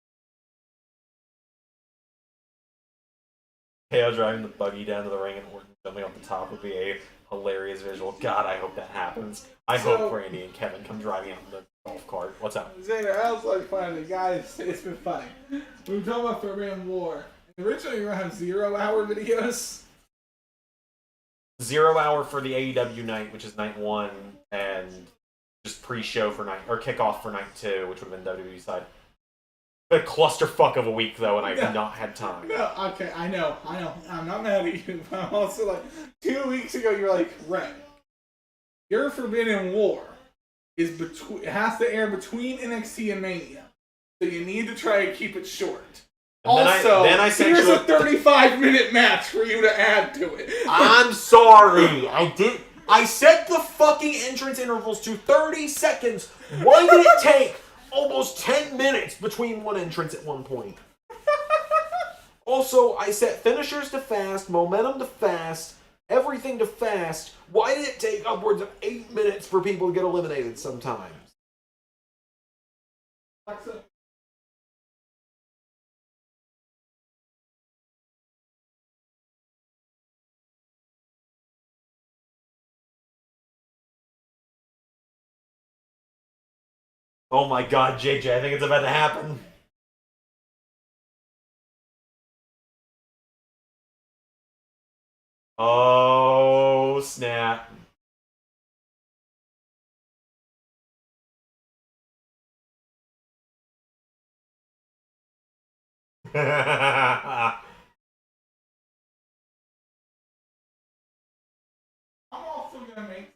KO driving the buggy down to the ring and Orton jumping off the top would be a hilarious visual. God, I hope that happens. I hope Randy and Kevin come driving out in the golf cart. What's up? Zander, I also like finding the guys. It's been funny. We were talking about Forbidden War. Originally, we were going to have 0 hour videos. 0 hour for the AEW night, which is night 1, and just pre-show for night, or kickoff for night 2, which would have been WWE side. A clusterfuck of a week, though, and I've not had time. No, okay, I know. I'm not mad at you, but I'm also like, 2 weeks ago, you're like, Ray, your Forbidden War is it has to air between NXT and Mania, so you need to try and keep it short. And also, here's a 35-minute match for you to add to it. I'm sorry. I set the fucking entrance intervals to 30 seconds. Why did it take almost 10 minutes between one entrance at one point? Also, I set finishers to fast, momentum to fast, everything to fast. Why did it take upwards of 8 minutes for people to get eliminated sometimes? Alexa. Oh my god, JJ, I think it's about to happen. Oh, snap. I'm also going to make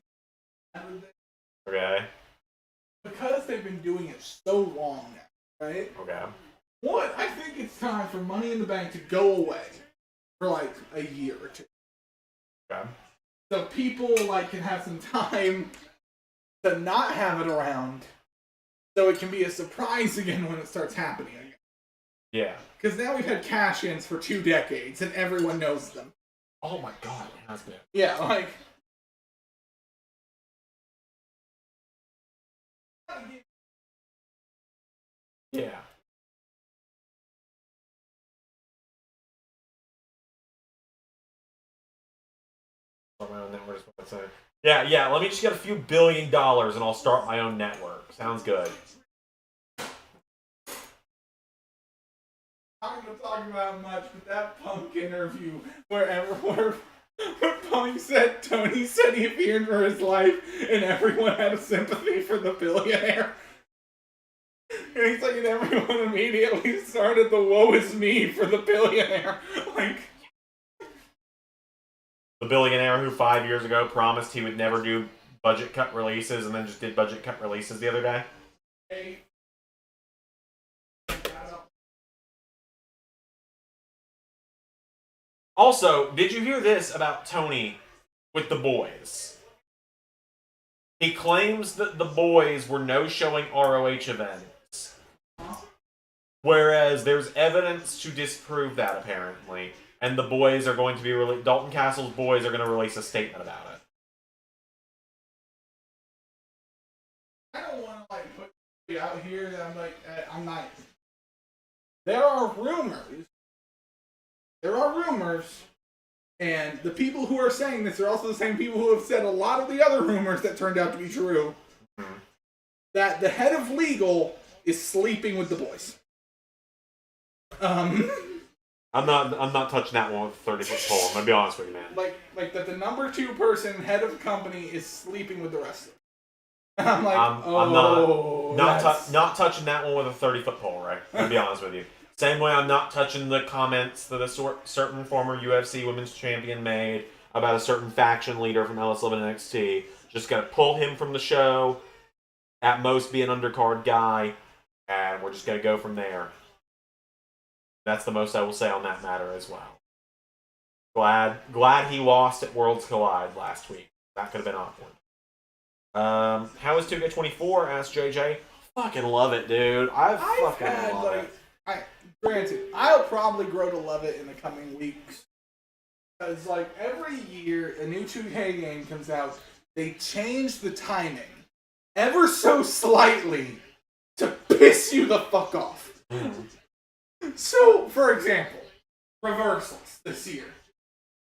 okay. Because they've been doing it so long now, right? Okay. One, I think it's time for Money in the Bank to go away for like a year or two. Okay. So people like can have some time to not have it around so it can be a surprise again when it starts happening again. Yeah. Because now we've had cash-ins for 2 decades and everyone knows them. Oh my god, it has been. Yeah, like... Yeah. Yeah, let me just get a few $1 billion and I'll start my own network. Sounds good. I'm not going to talk about much, but that Punk interview where Punk said Tony said he feared for his life and everyone had a sympathy for the billionaire. And he's like, and everyone immediately started the woe is me for the billionaire. Like... The billionaire who 5 years ago promised he would never do budget cut releases and then just did budget cut releases the other day. Hey. Also, did you hear this about Tony with the boys? He claims that the boys were no-showing ROH events. Whereas there's evidence to disprove that, apparently. And the boys are going to be Dalton Castle's boys are going to release a statement about it. I don't want to put it out here that I'm not. There are rumors. And the people who are saying this are also the same people who have said a lot of the other rumors that turned out to be true. Mm-hmm. That the head of legal is sleeping with the boys. I'm not touching that one with a 30-foot pole. I'm gonna be honest with you, man. Like that the number 2 person, head of company, is sleeping with the wrestler. And I'm like, I'm not touching that one with a 30-foot pole, right? I'm gonna be honest with you. Same way I'm not touching the comments that a certain former UFC Women's Champion made about a certain faction leader from LS11 NXT. Just gonna pull him from the show. At most, be an undercard guy, and we're just gonna go from there. That's the most I will say on that matter as well. Glad he lost at Worlds Collide last week. That could have been awkward. How is 2K24? Asked JJ. Fucking love it, dude. I fucking love it. Granted, I'll probably grow to love it in the coming weeks. Because, every year a new 2K game comes out, they change the timing ever so slightly to piss you the fuck off. So, for example, reversals this year.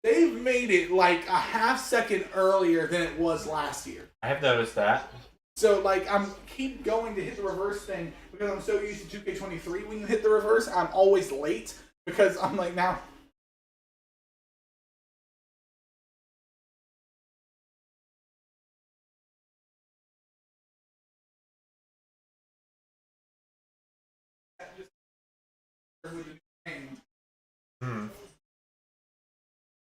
They've made it a half second earlier than it was last year. I have noticed that. So, I'm keep going to hit the reverse thing because I'm so used to 2K23. When you hit the reverse, I'm always late because I'm now.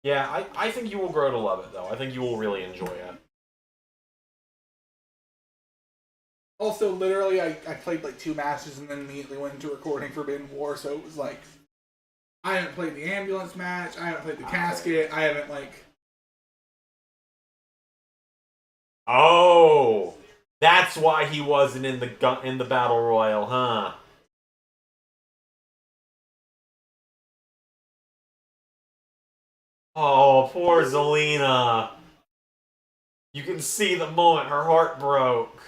Yeah, I think you will grow to love it, though. I think you will really enjoy it. Also, literally, I played 2 matches and then immediately went into recording Forbidden War, so it was I haven't played the ambulance match, I haven't played the casket, I haven't Oh! That's why he wasn't in the Battle Royal, huh? Oh, poor Zelina. You can see the moment her heart broke.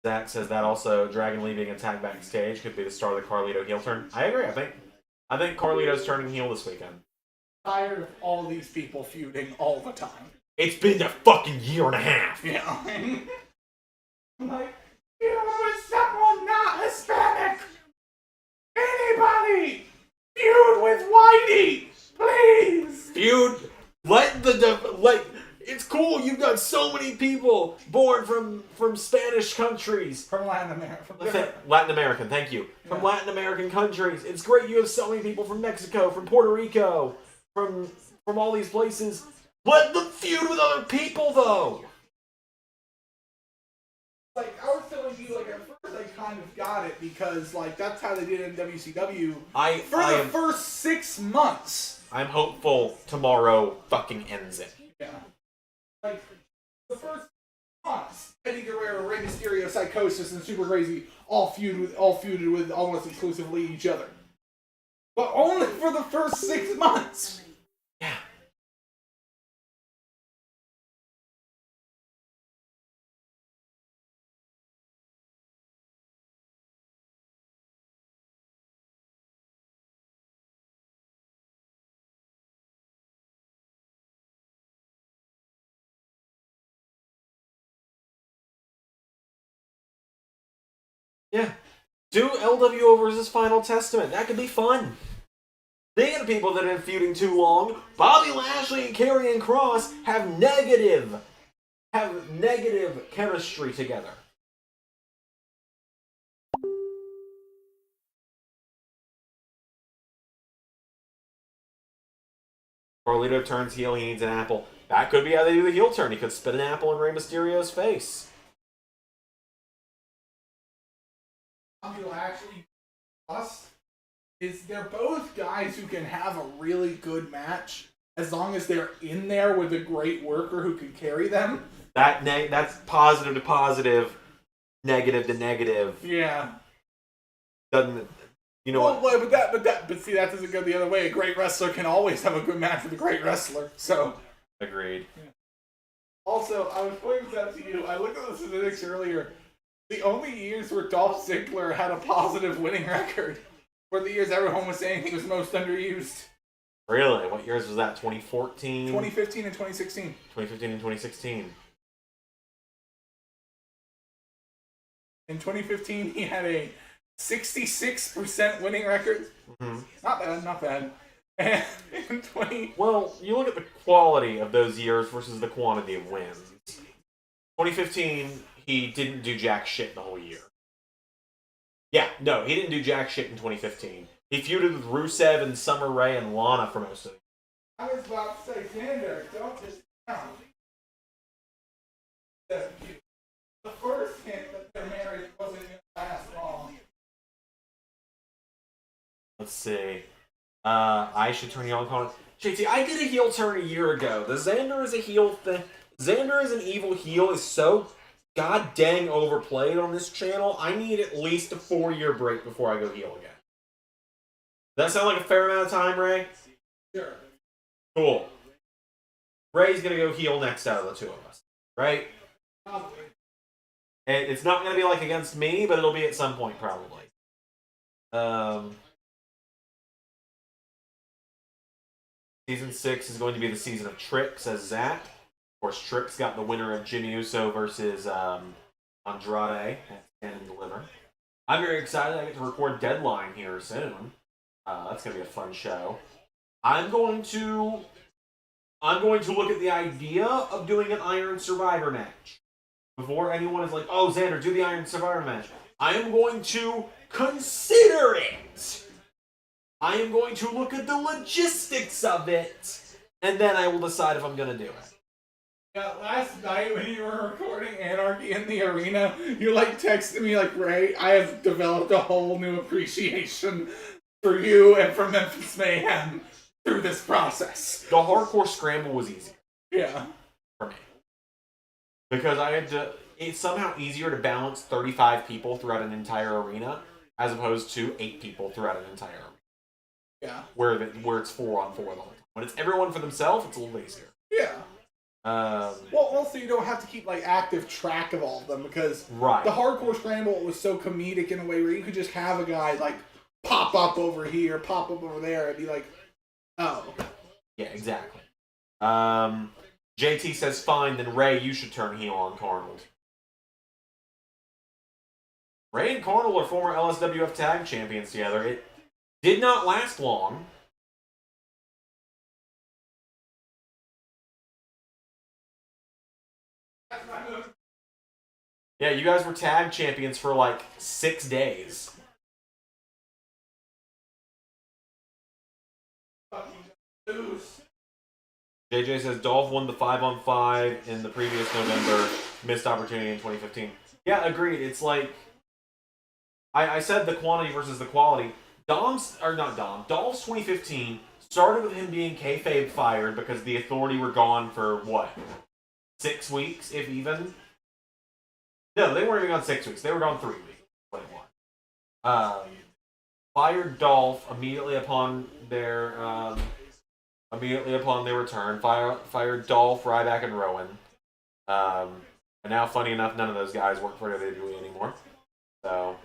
Zach says that also Dragon Lee being attacked backstage could be the start of the Carlito heel turn. I agree. I think Carlito's turning heel this weekend. Tired of all these people feuding all the time. It's been a fucking year and a half. Yeah. I'm feud with someone not Hispanic. Anybody, feud with Whitey, please. Feud. It's cool. You've got so many people born from Spanish countries. From Latin America. Latin American, thank you. From Latin American countries. It's great you have so many people from Mexico, from Puerto Rico, from all these places. Let them feud with other people, though. I was telling you, at first I kind of got it because, like, that's how they did it in WCW for I the am, first 6 months. I'm hopeful tomorrow fucking ends it. Yeah. Like, the first months, Eddie Guerrero, Rey Mysterio, Psychosis, and Super Crazy all feuded with almost exclusively each other. But only for the first 6 months. Yeah. Yeah. Do LWO versus Final Testament. That could be fun. They are the people that have been feuding too long. Bobby Lashley and Karrion Kross have negative chemistry together. Carlito turns heel, he needs an apple. That could be how they do the heel turn. He could spit an apple in Rey Mysterio's face. Bobby Lashley plus is they're both guys who can have a really good match as long as they're in there with a great worker who can carry them. That's positive to positive, negative to negative. Yeah. Doesn't you know what? But see, that doesn't go the other way. A great wrestler can always have a good match with a great wrestler. So. Agreed. Yeah. Also, I was pointing this out to you. I looked at the statistics earlier. The only years where Dolph Ziggler had a positive winning record were the years everyone was saying he was most underused. Really? What years was that? 2014? 2015 and 2016. 2015 and 2016. In 2015, he had a 66% winning record. Mm-hmm. Not bad. And in Well, you look at the quality of those years versus the quantity of wins. 2015, he didn't do jack shit the whole year. Yeah, no, he didn't do jack shit in 2015. He feuded with Rusev and Summer Rae and Lana for most of it. I was about to say, Zander, don't just count. The first hint that their marriage wasn't going to last long. Let's see. I should turn heel on Conan. JT, I did a heel turn a year ago. The Zander is a heel thing. Zander is an evil heel is so god dang overplayed on this channel. I need at least a 4-year break before I go heel again. Does that sound like a fair amount of time, Ray? Sure. Cool. Ray's gonna go heel next out of the two of us, right? Probably. And it's not gonna be like against me, but it'll be at some point probably. Season 6 is going to be the season of Trick, says Zach. Of course, Trick's got the winner of Jimmy Uso versus Andrade at Stand and Deliver. I'm very excited. I get to record Deadline here soon. That's gonna be a fun show. I'm going to look at the idea of doing an Iron Survivor match. Before anyone is like, oh, Xander, do the Iron Survivor match. I am going to consider it. I am going to look at the logistics of it. And then I will decide if I'm going to do it. Yeah, last night when you were recording Anarchy in the Arena, you texted me Ray, I have developed a whole new appreciation for you and for Memphis Mayhem through this process. The hardcore scramble was easier. Yeah. For me. Because I had to... It's somehow easier to balance 35 people throughout an entire arena as opposed to 8 people throughout an entire arena. Yeah. Where it's 4-on-4 the whole time. When it's everyone for themselves, it's a little easier. Yeah. Well, also you don't have to keep active track of all of them because right. The hardcore scramble was so comedic in a way where you could just have a guy pop up over here, pop up over there, and be like, oh. Yeah, exactly. JT says, fine, then Ray, you should turn heel on Carnold. Ray and Carnold are former LSWF tag champions together. It did not last long. Yeah, you guys were tag champions for 6 days. JJ says Dolph won the 5-on-5 in the previous November, missed opportunity in 2015. Yeah, agreed. It's I said the quantity versus the quality. Dolph's 2015 started with him being kayfabe fired because the Authority were gone for what, 6 weeks, if even. No, they weren't even gone 6 weeks. They were gone 3 weeks. What it was. Fired Dolph immediately upon their return. Fired Dolph, Ryback, and Rowan. And now, funny enough, none of those guys work for WWE anymore. So,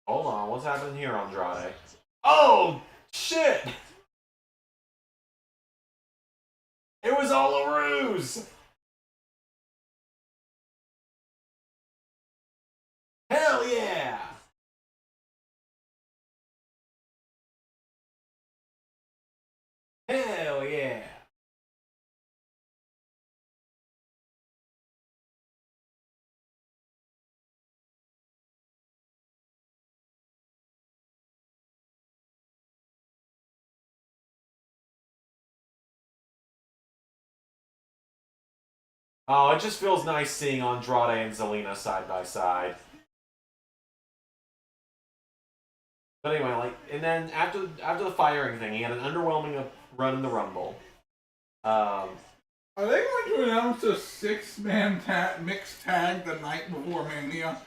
hold on, what's happening here, Andrade? Oh, shit! It was all a ruse! Hell yeah! Hell yeah! Oh, it just feels nice seeing Andrade and Zelina side by side. But anyway, and then after the firing thing, he had an underwhelming run in the Rumble. Are they going to announce a 6-man mixed tag the night before Mania?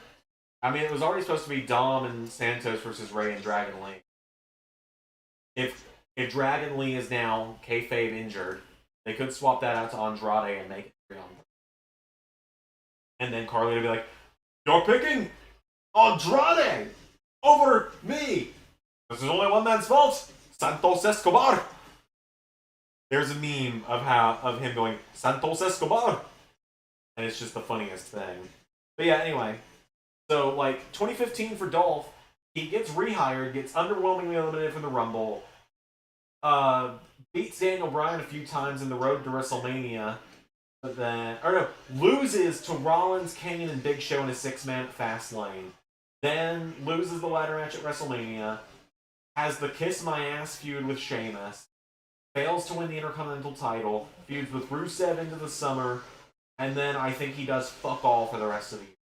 I mean, it was already supposed to be Dom and Santos versus Ray and Dragon Lee. If Dragon Lee is now kayfabe injured, they could swap that out to Andrade and make it 3 on 3. And then Carly would be like, "You're picking Andrade over me. This is only one man's fault. Santos Escobar." There's a meme of him going, "Santos Escobar," and it's just the funniest thing. But yeah, anyway, so 2015 for Dolph, he gets rehired, gets underwhelmingly eliminated from the Rumble, beats Daniel Bryan a few times in the road to WrestleMania, but then loses to Rollins, Kane, and Big Show in a 6-man at Fastlane. Then loses the ladder match at WrestleMania, has the Kiss My Ass feud with Sheamus, fails to win the Intercontinental title, feuds with Rusev into the summer, and then I think he does fuck all for the rest of the year.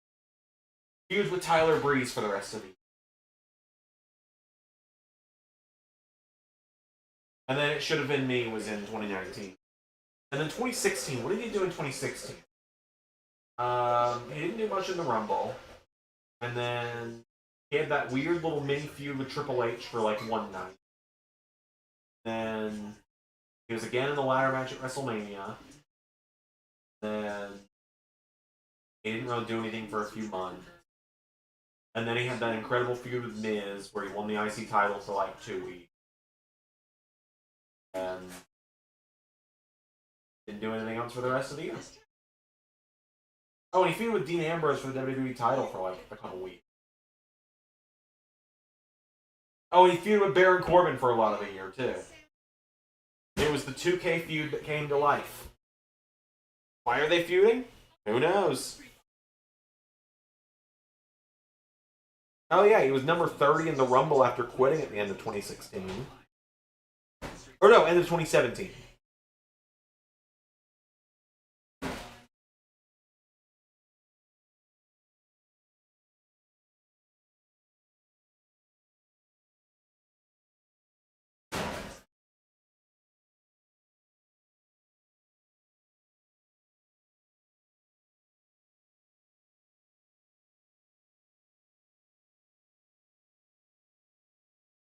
Feuds with Tyler Breeze for the rest of the year. And then It Should Have Been Me was in 2019. And then 2016, what did he do in 2016? He didn't do much in the Rumble. And then he had that weird little mini feud with Triple H for one night. Then he was again in the ladder match at WrestleMania. Then he didn't really do anything for a few months. And then he had that incredible feud with Miz where he won the IC title for 2 weeks. And didn't do anything else for the rest of the year. Oh, and he feuded with Dean Ambrose for the WWE title for a couple weeks. Oh, and he feuded with Baron Corbin for a lot of the year, too. It was the 2K feud that came to life. Why are they feuding? Who knows? Oh yeah, he was number 30 in the Rumble after quitting at the end of 2016. Or no, end of 2017.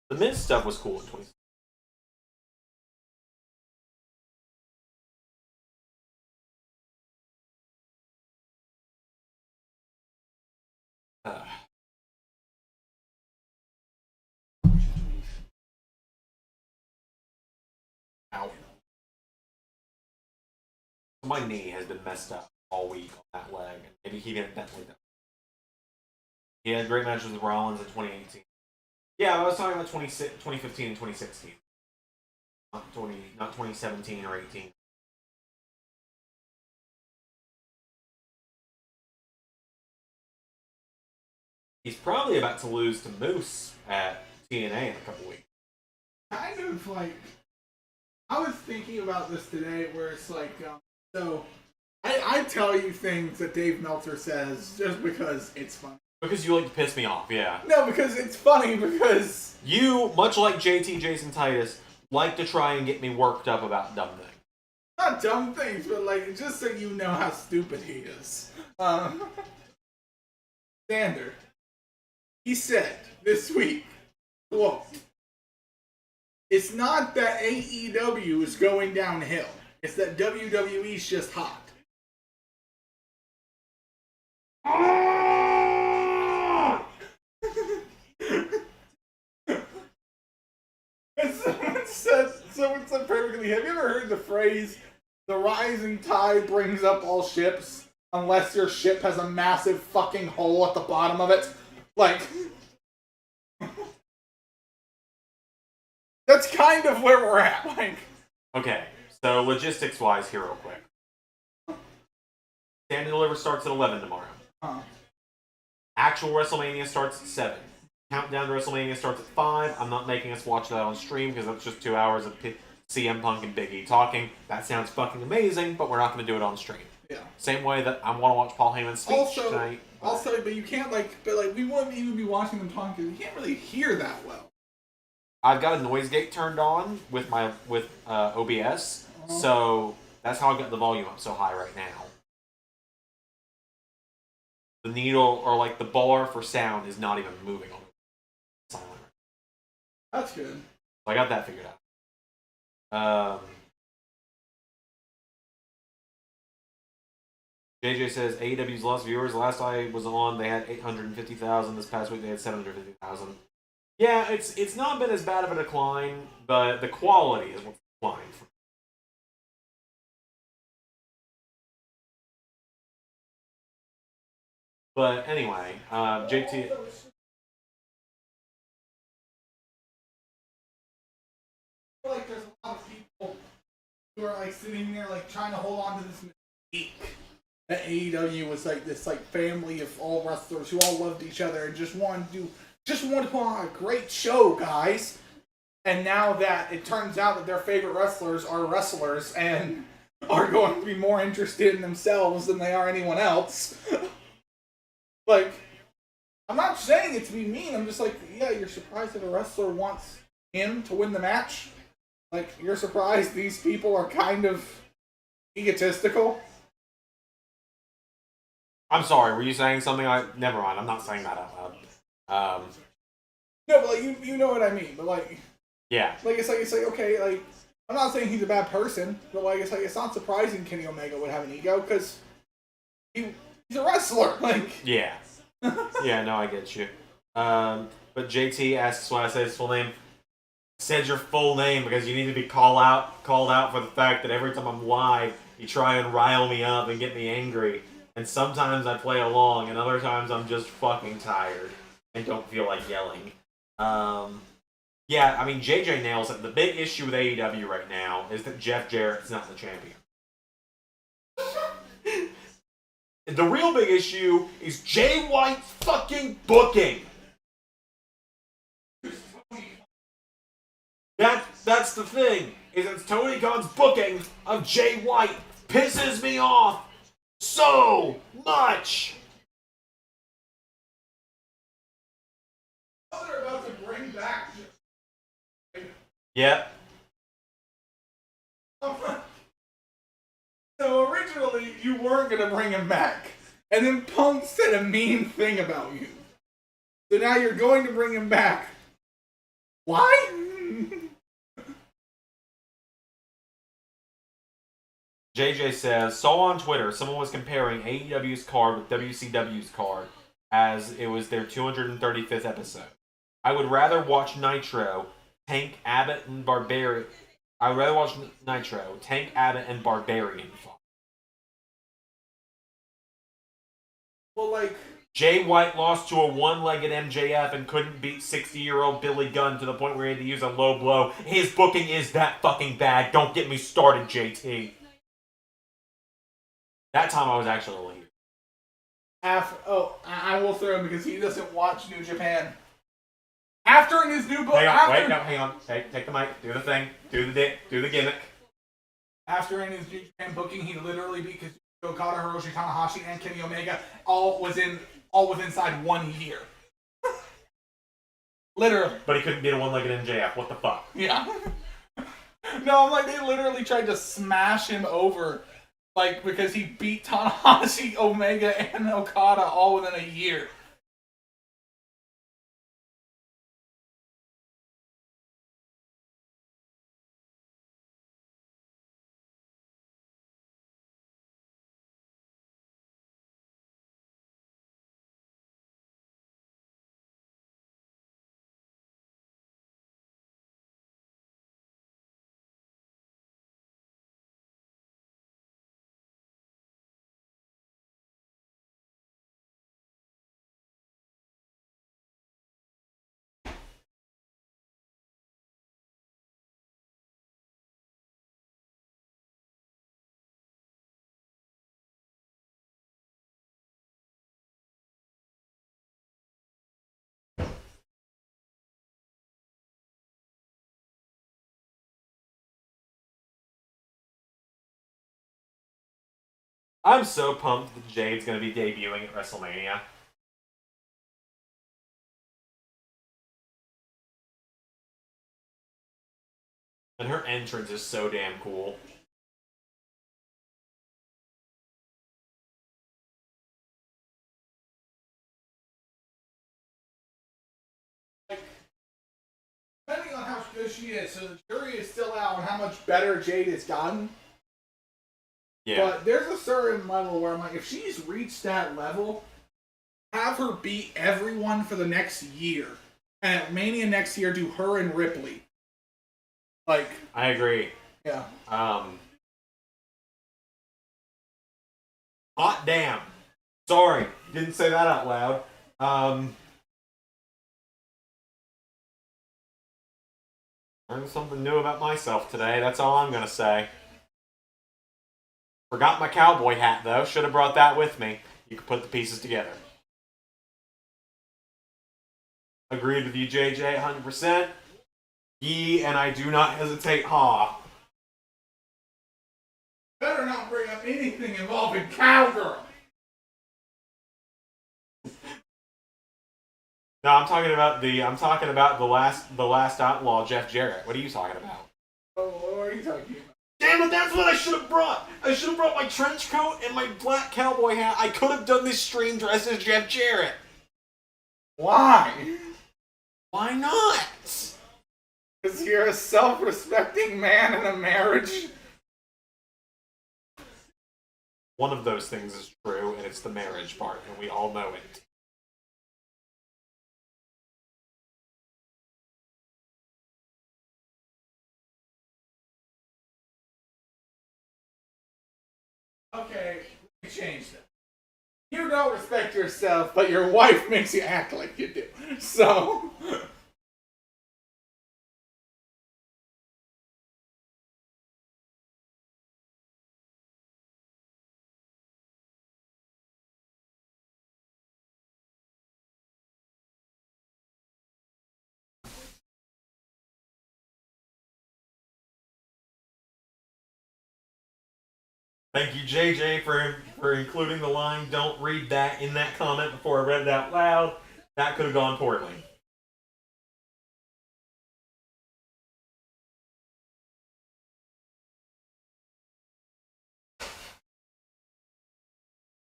The Miz stuff was cool in 2016. Ow. My knee has been messed up all week on that leg. Maybe he didn't definitely know. He had great matches with Rollins in 2018. Yeah, I was talking about 2015 and 2016. Not 2017 or 18. He's probably about to lose to Moose at TNA in a couple weeks. Kind of I was thinking about this today where it's So, I tell you things that Dave Meltzer says just because it's funny. Because you like to piss me off, yeah. No, because it's funny because... You, much like JT Jason Titus, like to try and get me worked up about dumb things. Not dumb things, but like, just so you know how stupid he is. Zander. He said this week, quote, "It's not that AEW is going downhill. It's that WWE's just hot." Someone said perfectly, have you ever heard the phrase, "The rising tide brings up all ships, unless your ship has a massive fucking hole at the bottom of it"? Like, that's kind of where we're at. Like, okay, so logistics-wise here real quick. Stand and Deliver starts at 11 tomorrow. Actual WrestleMania starts at 7. Countdown to WrestleMania starts at 5. I'm not making us watch that on stream because that's just 2 hours of CM Punk and Big E talking. That sounds fucking amazing, but we're not going to do it on stream. Yeah. Same way that I want to watch Paul Heyman's speech tonight. But you can't, we wouldn't even be watching them talk because you can't really hear that well. I've got a noise gate turned on with OBS, so that's how I got the volume up so high right now. The needle, or like the bar for sound, is not even moving on the silent. That's good. So I got that figured out. JJ says AEW's lost viewers. Last I was on, they had 850,000. This past week, they had 750,000. Yeah, it's not been as bad of a decline, but the quality is what's declined. But anyway, JT. I feel like there's a lot of people who are like sitting there like trying to hold on to this mystique that AEW was like this like family of all wrestlers who all loved each other and just wanted to put on a great show, guys. And now that it turns out that their favorite wrestlers are wrestlers and are going to be more interested in themselves than they are anyone else. Like, I'm not saying it to be mean. I'm just like, yeah, you're surprised that a wrestler wants him to win the match? Like, you're surprised these people are kind of egotistical? I'm sorry, were you saying something? Never mind, I'm not saying that out loud. No, but like, you know what I mean. But like, yeah. Like, it's like, okay, like, I'm not saying he's a bad person, but like, it's not surprising Kenny Omega would have an ego, because he's a wrestler. Like, yeah. Yeah, no, I get you. But JT asks why I say his full name. Said your full name because you need to be called out for the fact that every time I'm live, you try and rile me up and get me angry. And sometimes I play along, and other times I'm just fucking tired and don't feel like yelling. Yeah, I mean, JJ nails it. The big issue with AEW right now is that Jeff Jarrett's not the champion. The real big issue is Jay White's fucking booking. That's the thing, is it's Tony Khan's booking of Jay White pisses me off so much. they're about to bring back. Yep. So originally you weren't gonna bring him back, and then Punk said a mean thing about you. So now you're going to bring him back. Why? JJ says, saw on Twitter someone was comparing AEW's card with WCW's card as it was their 235th episode. I would rather watch Nitro, Tank, Abbott, and Barbarian. I would rather watch Nitro, Tank, Abbott, and Barbarian. Well, like, Jay White lost to a one-legged MJF and couldn't beat 60-year-old Billy Gunn to the point where he had to use a low blow. His booking is that fucking bad. Don't get me started, JT. That time I was actually a little here. I will throw him because he doesn't watch New Japan. After in his new book, Hang on. Take the mic, do the thing, do the gimmick. After in his New Japan booking, he literally beat Kazuchika Okada, Hiroshi Tanahashi, and Kenny Omega all within inside 1 year. Literally. But he couldn't beat a one-legged MJF. What the fuck? Yeah. No, I'm like, they literally tried to smash him over, like, because he beat Tanahashi, Omega, and Okada all within a year. I'm so pumped that Jade's going to be debuting at WrestleMania. And her entrance is so damn cool. Depending on how good she is, so the jury is still out on how much better Jade has gotten. Yeah. But there's a certain level where I'm like, if she's reached that level, have her beat everyone for the next year. And at Mania next year, do her and Ripley. Like, I agree. yeah. Hot damn. Sorry, didn't say that out loud. Learned something new about myself today. That's all I'm gonna say. Forgot my cowboy hat though. Should have brought that with me. You could put the pieces together. Agreed with you, JJ, 100%. Ye and I do not hesitate. Ha. Better not bring up anything involving cowgirl. No, I'm talking about the last outlaw, Jeff Jarrett. What are you talking about? Oh, what are you talking about? Damn it, that's what I should have brought. I should have brought my trench coat and my black cowboy hat. I could have done this stream dressed as Jeff Jarrett. Why? Why not? Because you're a self-respecting man in a marriage. One of those things is true, and it's the marriage part, and we all know it. Okay, let me change that. You don't respect yourself, but your wife makes you act like you do. So... Thank you, JJ, for including the line, don't read that in that comment before I read it out loud. That could have gone poorly.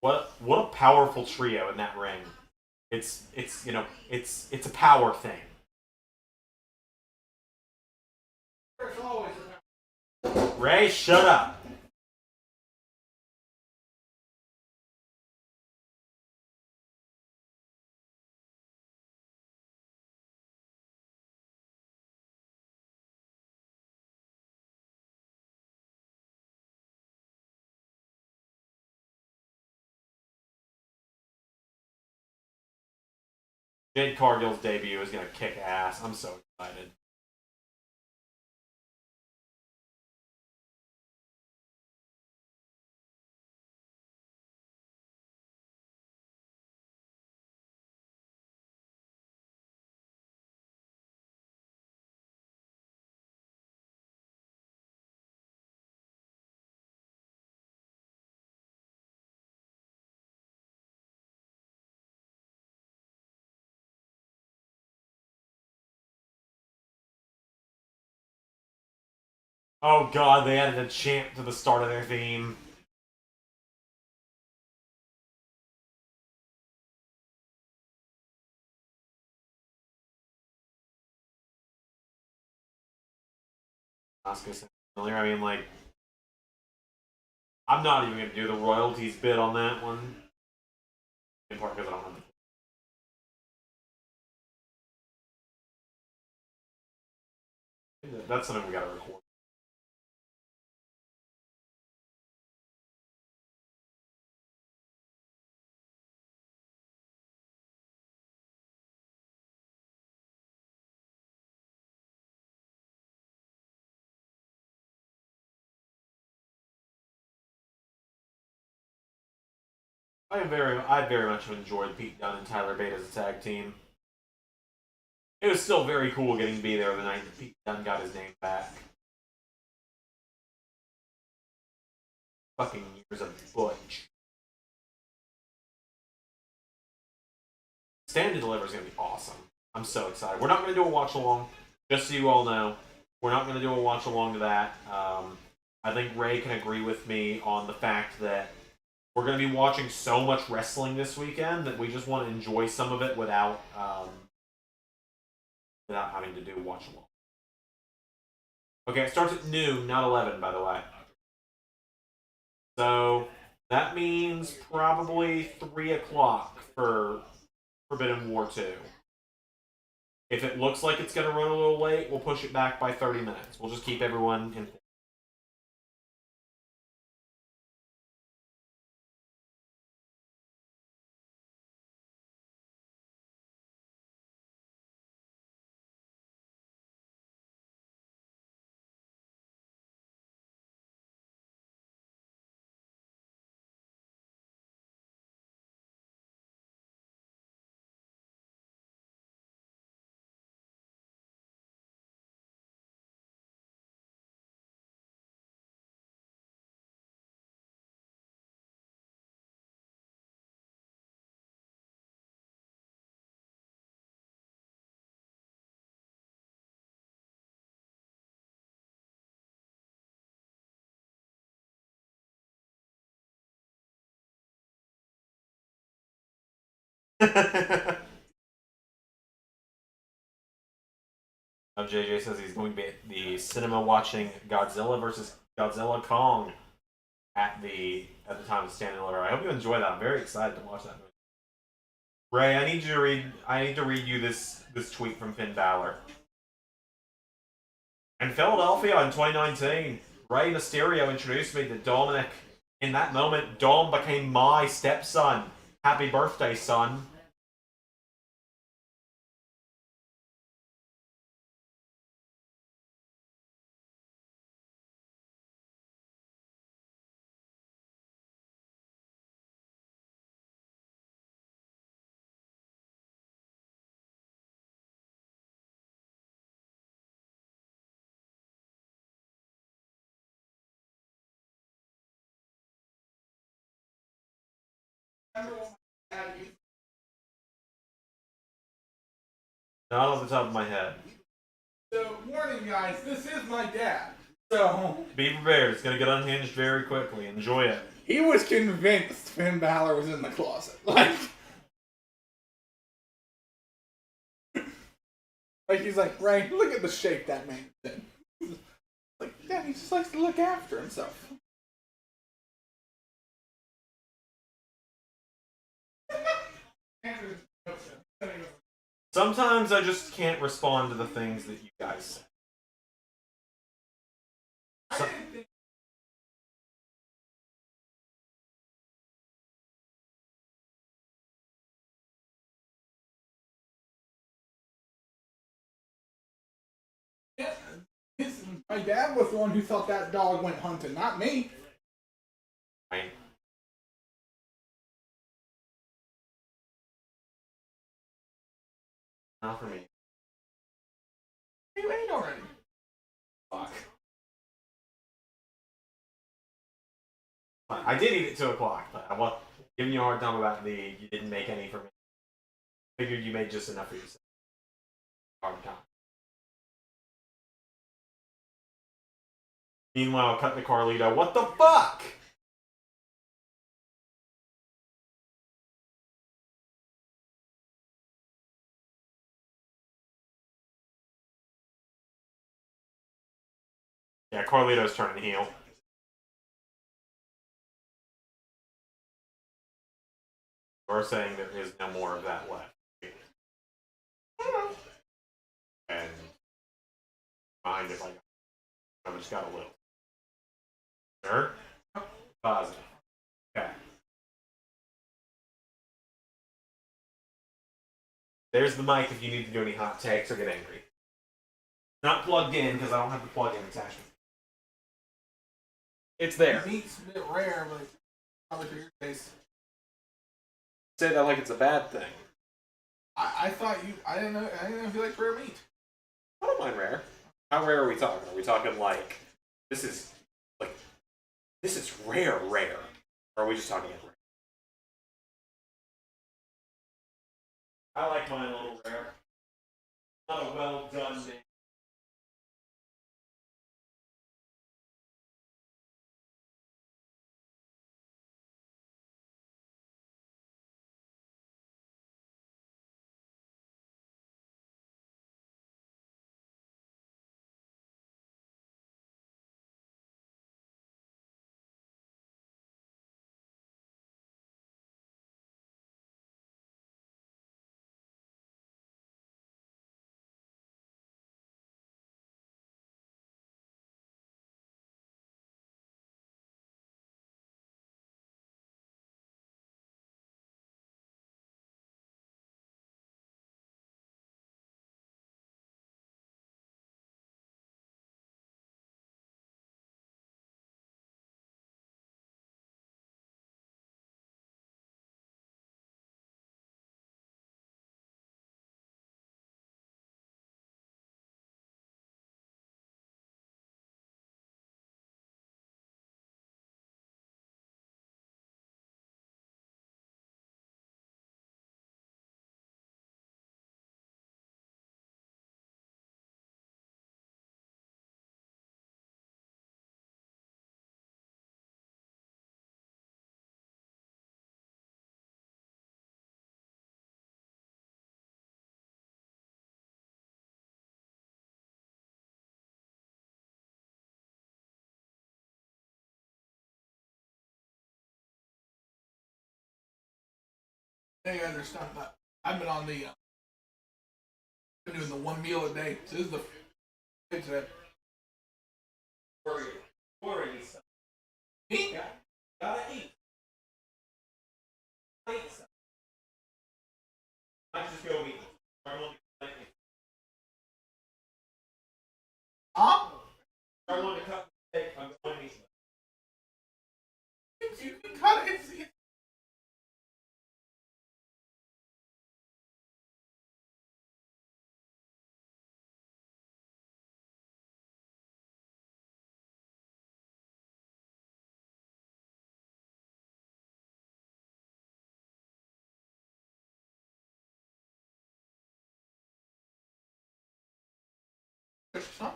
What a powerful trio in that ring. It's a power thing. Ray, shut up. Jade Cargill's debut is gonna kick ass. I'm so excited. Oh god, they added a chant to the start of their theme. Asuka earlier. I mean, like, I'm not even gonna do the royalties bit on that one. In part because I don't have the. That's something we gotta record. I very much enjoyed Pete Dunne and Tyler Bate as a tag team. It was still very cool getting to be there the night that Pete Dunne got his name back. Fucking years of Butch. Stand and Deliver is gonna be awesome. I'm so excited. We're not gonna do a watch along, just so you all know. We're not gonna do a watch along to that. I think Ray can agree with me on the fact that we're going to be watching so much wrestling this weekend that we just want to enjoy some of it without having to do watch along. Okay, it starts at noon, not 11, by the way. So that means probably 3 o'clock for Forbidden War 2. If it looks like it's going to run a little late, we'll push it back by 30 minutes. We'll just keep everyone in. JJ says he's going to be at the cinema watching Godzilla versus Godzilla Kong at the time of Stand and Deliver. I hope you enjoy that. I'm very excited to watch that movie. Ray, I need to read you this tweet from Finn Balor. In Philadelphia in 2019, Rey Mysterio introduced me to Dominic. In that moment, Dom became my stepson. Happy birthday, son. Not off the top of my head. So, warning guys, this is my dad. So be prepared. It's gonna get unhinged very quickly. Enjoy it. He was convinced Finn Balor was in the closet. Like he's like, Ray, look at the shape that man's in. Like, yeah, he just likes to look after himself. Sometimes I just can't respond to the things that you guys say. So, My dad was the one who thought that dog went hunting, not me. right. Not for me. You ate already. Fuck. I did eat at 2 o'clock, but I was giving you a hard time about you didn't make any for me. Figured you made just enough for yourself. Hard time. Meanwhile, cut to Carlito. What the fuck? Yeah, Carlito's turning heel. We're saying there is no more of that left. And mind if I just got a little. Sure? Positive. Okay. There's the mic if you need to do any hot takes or get angry. Not plugged in because I don't have the plug-in attachment. It's there. The meat's a bit rare, but probably for your taste. Say that like it's a bad thing. I thought you. I didn't know if you like rare meat. I don't mind rare. How rare are we talking? Are we talking like this is rare? Or are we just talking like rare? I like mine a little rare. Not a well done thing. Hey, I understand that. I've been on the. Been doing the one meal a day. So this is the today. Worry. Eat. Gotta eat. Not just go eat. I want to cut the steak. I'm going to eat. You can cut it. Huh?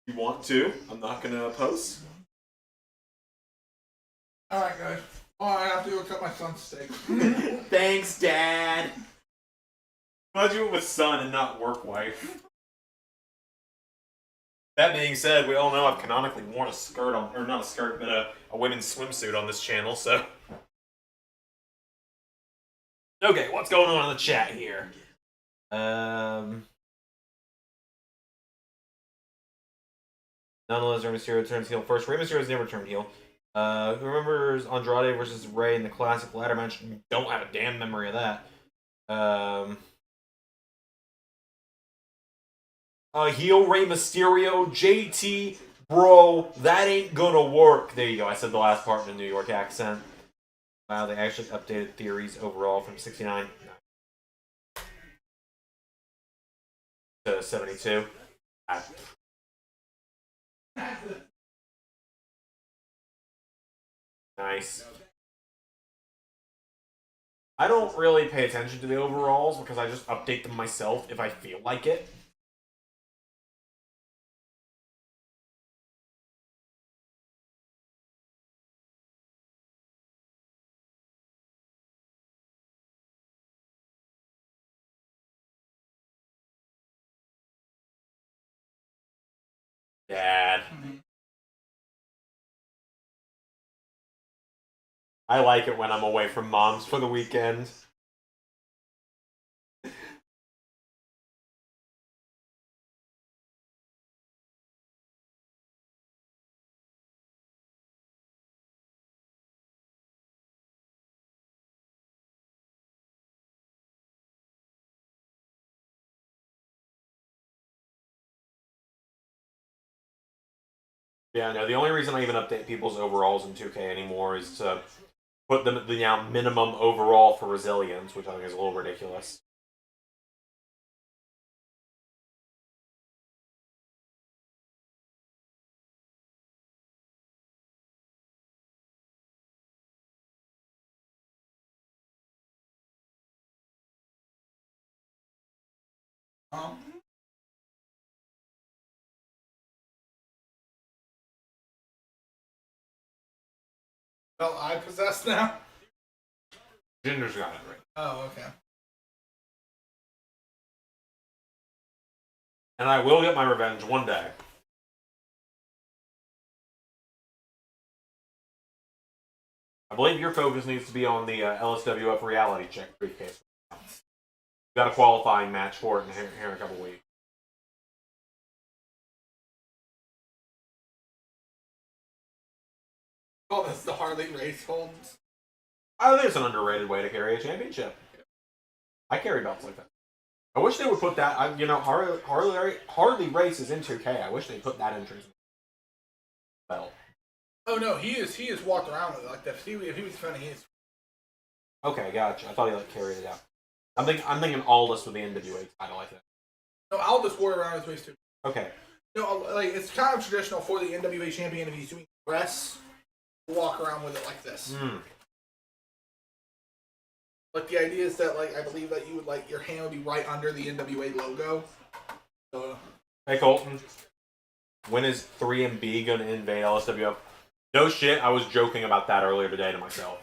You want to? I'm not gonna oppose. Alright, guys. Oh, I have to go cut my son's steak. Thanks, Dad. Glad you went with son and not work wife. That being said, we all know I've canonically worn a skirt on, or not a skirt, but a women's swimsuit on this channel, so. Okay, what's going on in the chat here? Nonetheless, Rey Mysterio turns heel first. Rey Mysterio has never turned heel. Who remembers Andrade versus Rey in the classic ladder match? Don't have a damn memory of that. Heel Rey Mysterio, JT, bro, that ain't gonna work. There you go. I said the last part in a New York accent. Wow, they actually updated theories overall from 69 to 72. Nice. I don't really pay attention to the overalls because I just update them myself if I feel like it. Dad. I like it when I'm away from mom's for the weekend. Yeah, no, the only reason I even update people's overalls in 2K anymore is to put them at the now minimum overall for resilience, which I think is a little ridiculous. Well, I possess now. Ginger's got it right. Oh, okay. And I will get my revenge one day. I believe your focus needs to be on the LSWF reality check briefcase. You got a qualifying match for it here in a couple weeks. Oh, that's the Harley Race holds. I think it's an underrated way to carry a championship. I carry belts like that. I wish they would put that. Harley Race is in 2K. I wish they put that entrance belt. Oh no, he is walked around with it like that. If he was defending his. Okay, gotcha. I thought he carried it out. I'm thinking Aldis with the NWA title. I think. No, Aldis wore around his waist too. Okay. No, like it's kind of traditional for the NWA champion if he's doing press, walk around with it like this. Like the idea is that I believe that you would your hand would be right under the NWA logo. So. Hey Colton, when is 3MB gonna invade LSWF? No shit, I was joking about that earlier today to myself.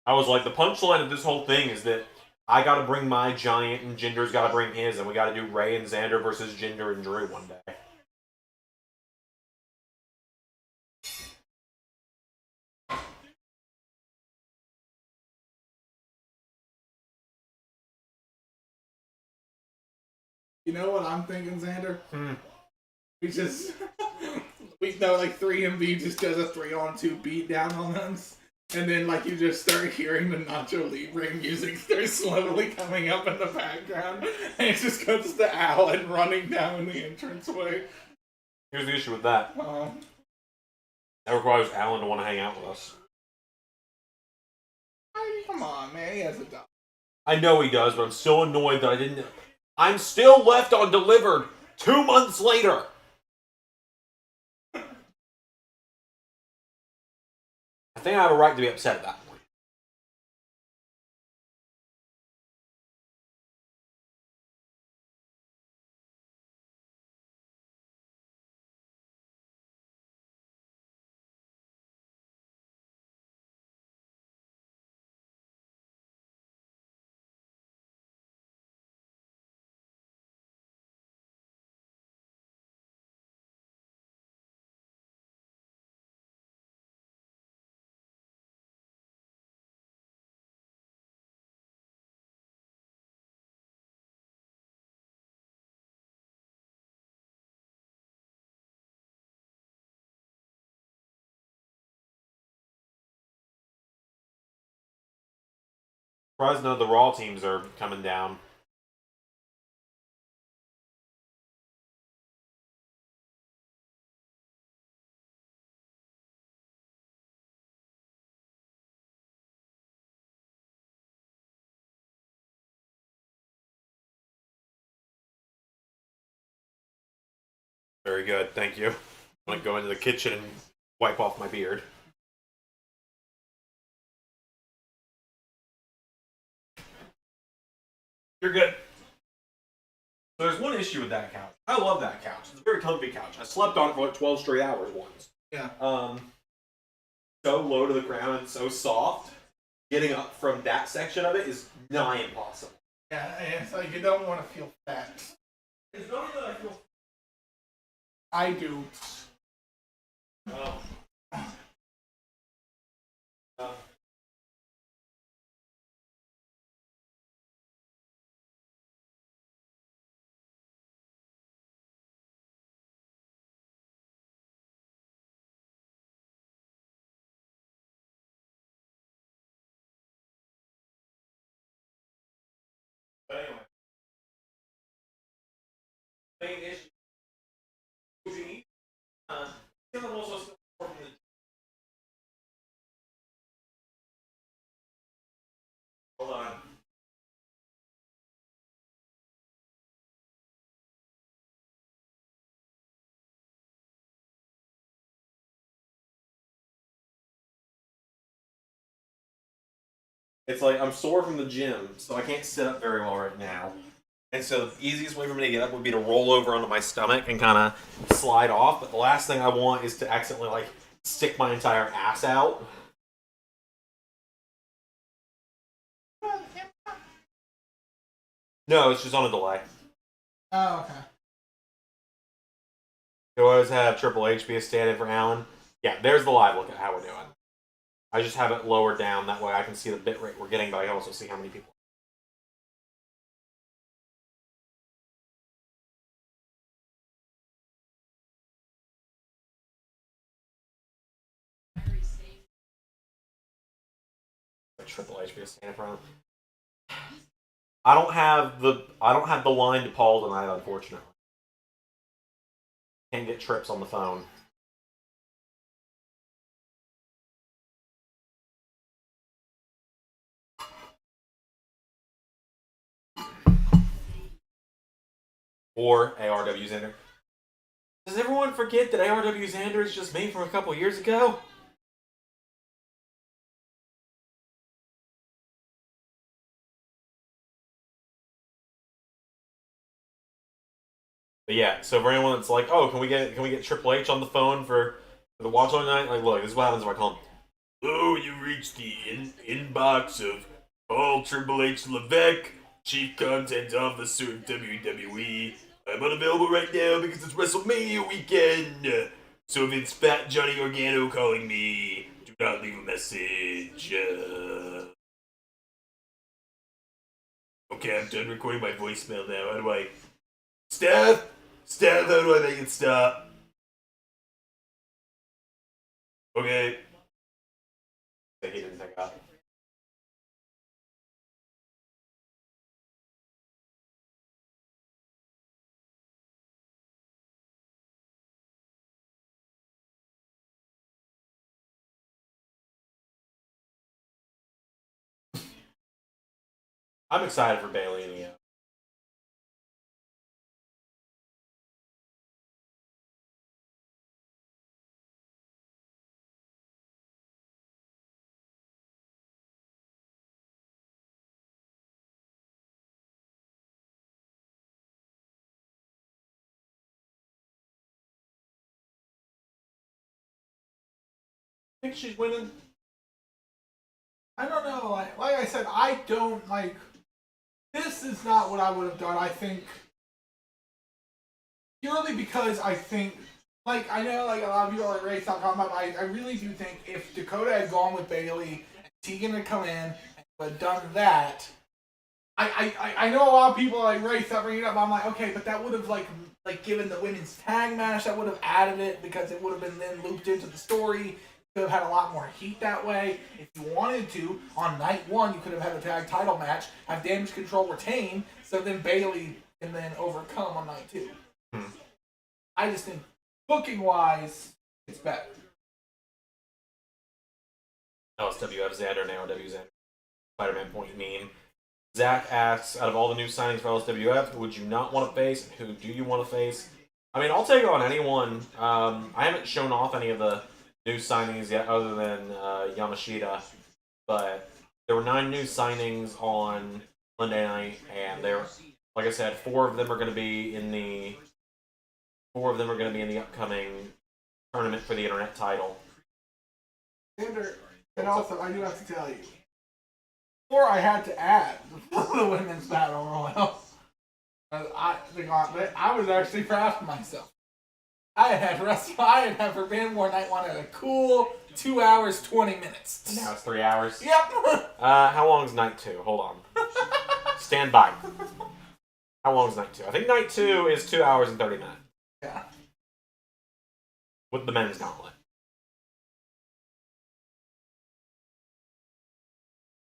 I was like, the punchline of this whole thing is that I gotta bring my giant and Ginger's gotta bring his, and we gotta do Ray and Zander versus Jinder and Drew one day. You know what I'm thinking, Xander? We just we know 3MB just does a 3-on-2 beat down on us. And then you just start hearing the Nacho Libre music start slowly coming up in the background. And it just cuts to Alan running down the entranceway. Here's the issue with that. That requires Alan to want to hang out with us. Come on, man. He has a dog. I know he does, but I'm so annoyed that I didn't. I'm still left undelivered 2 months later. I think I have a right to be upset at that point. Surprised none of the Raw teams are coming down. Very good, thank you. I'm gonna go into the kitchen and wipe off my beard. You're good. So there's one issue with that couch. I love that couch. It's a very comfy couch. I slept on it for 12 straight hours once. Yeah. So low to the ground and so soft. Getting up from that section of it is nigh impossible. Yeah, it's you don't want to feel fat. It's not that I feel I do. Oh. But anyway, main issue. Also still from the hold on. It's like I'm sore from the gym, so I can't sit up very well right now. And so the easiest way for me to get up would be to roll over onto my stomach and kind of slide off. But the last thing I want is to accidentally like stick my entire ass out. No, it's just on a delay. Oh, okay. You always have Triple H be a stand-in for Alan. Yeah, there's the live look at how we're doing. I just have it lowered down, that way I can see the bit rate we're getting, but I can also see how many people. Triple H be a stand-in for Alan. I don't have the line to Paul tonight, unfortunately. Can't get trips on the phone. Or ARW Zander. Does everyone forget that ARW Zander is just me from a couple years ago? But yeah, so for anyone that's like, oh, can we get Triple H on the phone for the watch all night? Like, look, this is what happens if I call him. Oh, you reached the inbox of Paul Triple H Levesque, chief content officer of WWE. I'm unavailable right now because it's WrestleMania weekend. So if it's Fat Johnny Organo calling me, do not leave a message. Okay, I'm done recording my voicemail now. How do I... Steph, how do I make it stop? Okay. He didn't pick up. I'm excited for Bailey in the end. I think she's winning. I don't know. Like I said, I don't like. This is not what I would have done. I think purely because I think, like, I know like a lot of people are like Ray stop talking about. I really do think if Dakota had gone with Bailey and Tegan had come in and had done that, I know a lot of people are like Ray stop bringing it up. I'm like, okay, but that would have like given the women's tag match, that would have added it because it would have been then looped into the story. Could have had a lot more heat that way. If you wanted to, on night one, you could have had a tag title match, have Damage Control retain, so then Bailey can then overcome on night two. I just think, booking wise, it's better. LSWF Xander and ARW Xander. Spider-Man point meme. Zach asks, out of all the new signings for LSWF, who would you not want to face and who do you want to face? I mean, I'll take on anyone. I haven't shown off any of the new signings yet other than Yamashita, but there were 9 new signings on Monday night, and there, like I said, 4 of them are going to be in the upcoming tournament for the internet title. Xander, and also I do have to tell you, before I had to add the women's battle royal, I was actually proud of myself. I had Forbidden War Night 1 at a cool 2 hours 20 minutes. And now it's 3 hours. Yep. How long is night 2? Hold on. Stand by. How long is night 2? I think night 2 is 2 hours and 30 minutes. Yeah. With the men's gauntlet.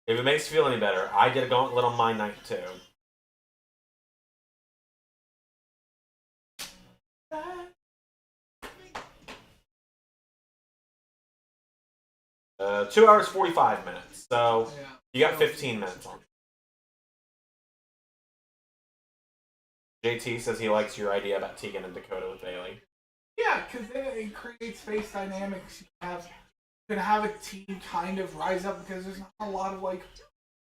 If it makes you feel any better, I did a gauntlet on my night 2. 2 hours 45 minutes. So you got 15 minutes on it. JT says he likes your idea about Tegan and Dakota with Bailey. Yeah, because then it creates face dynamics. You can have a team kind of rise up because there's not a lot of like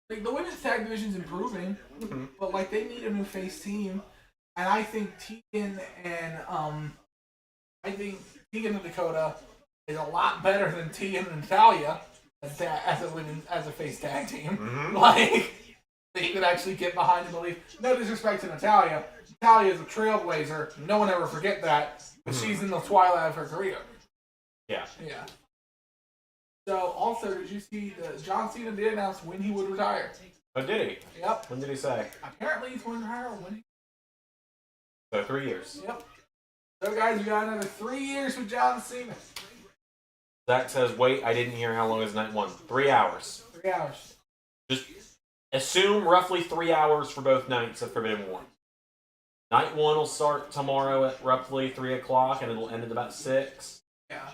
the women's tag division's improving, but like they need a new face team, and I think Tegan and Dakota is a lot better than Tegan and Natalia as a face tag team. Like they could actually get behind and believe. No disrespect to Natalia. Natalia is a trailblazer. No one ever forget that. But she's in the twilight of her career. Yeah. Yeah. So, also, did you see that John Cena did announce when he would retire? Oh, did he? Yep. When did he say? Apparently, he's going to retire when. So 3 years. Yep. So, guys, we got another 3 years with John Cena. Zach says, wait, I didn't hear how long is night 1. 3 hours. 3 hours. Just assume roughly 3 hours for both nights of Forbidden War. Night 1 will start tomorrow at roughly 3 o'clock, and it'll end at about 6. Yeah.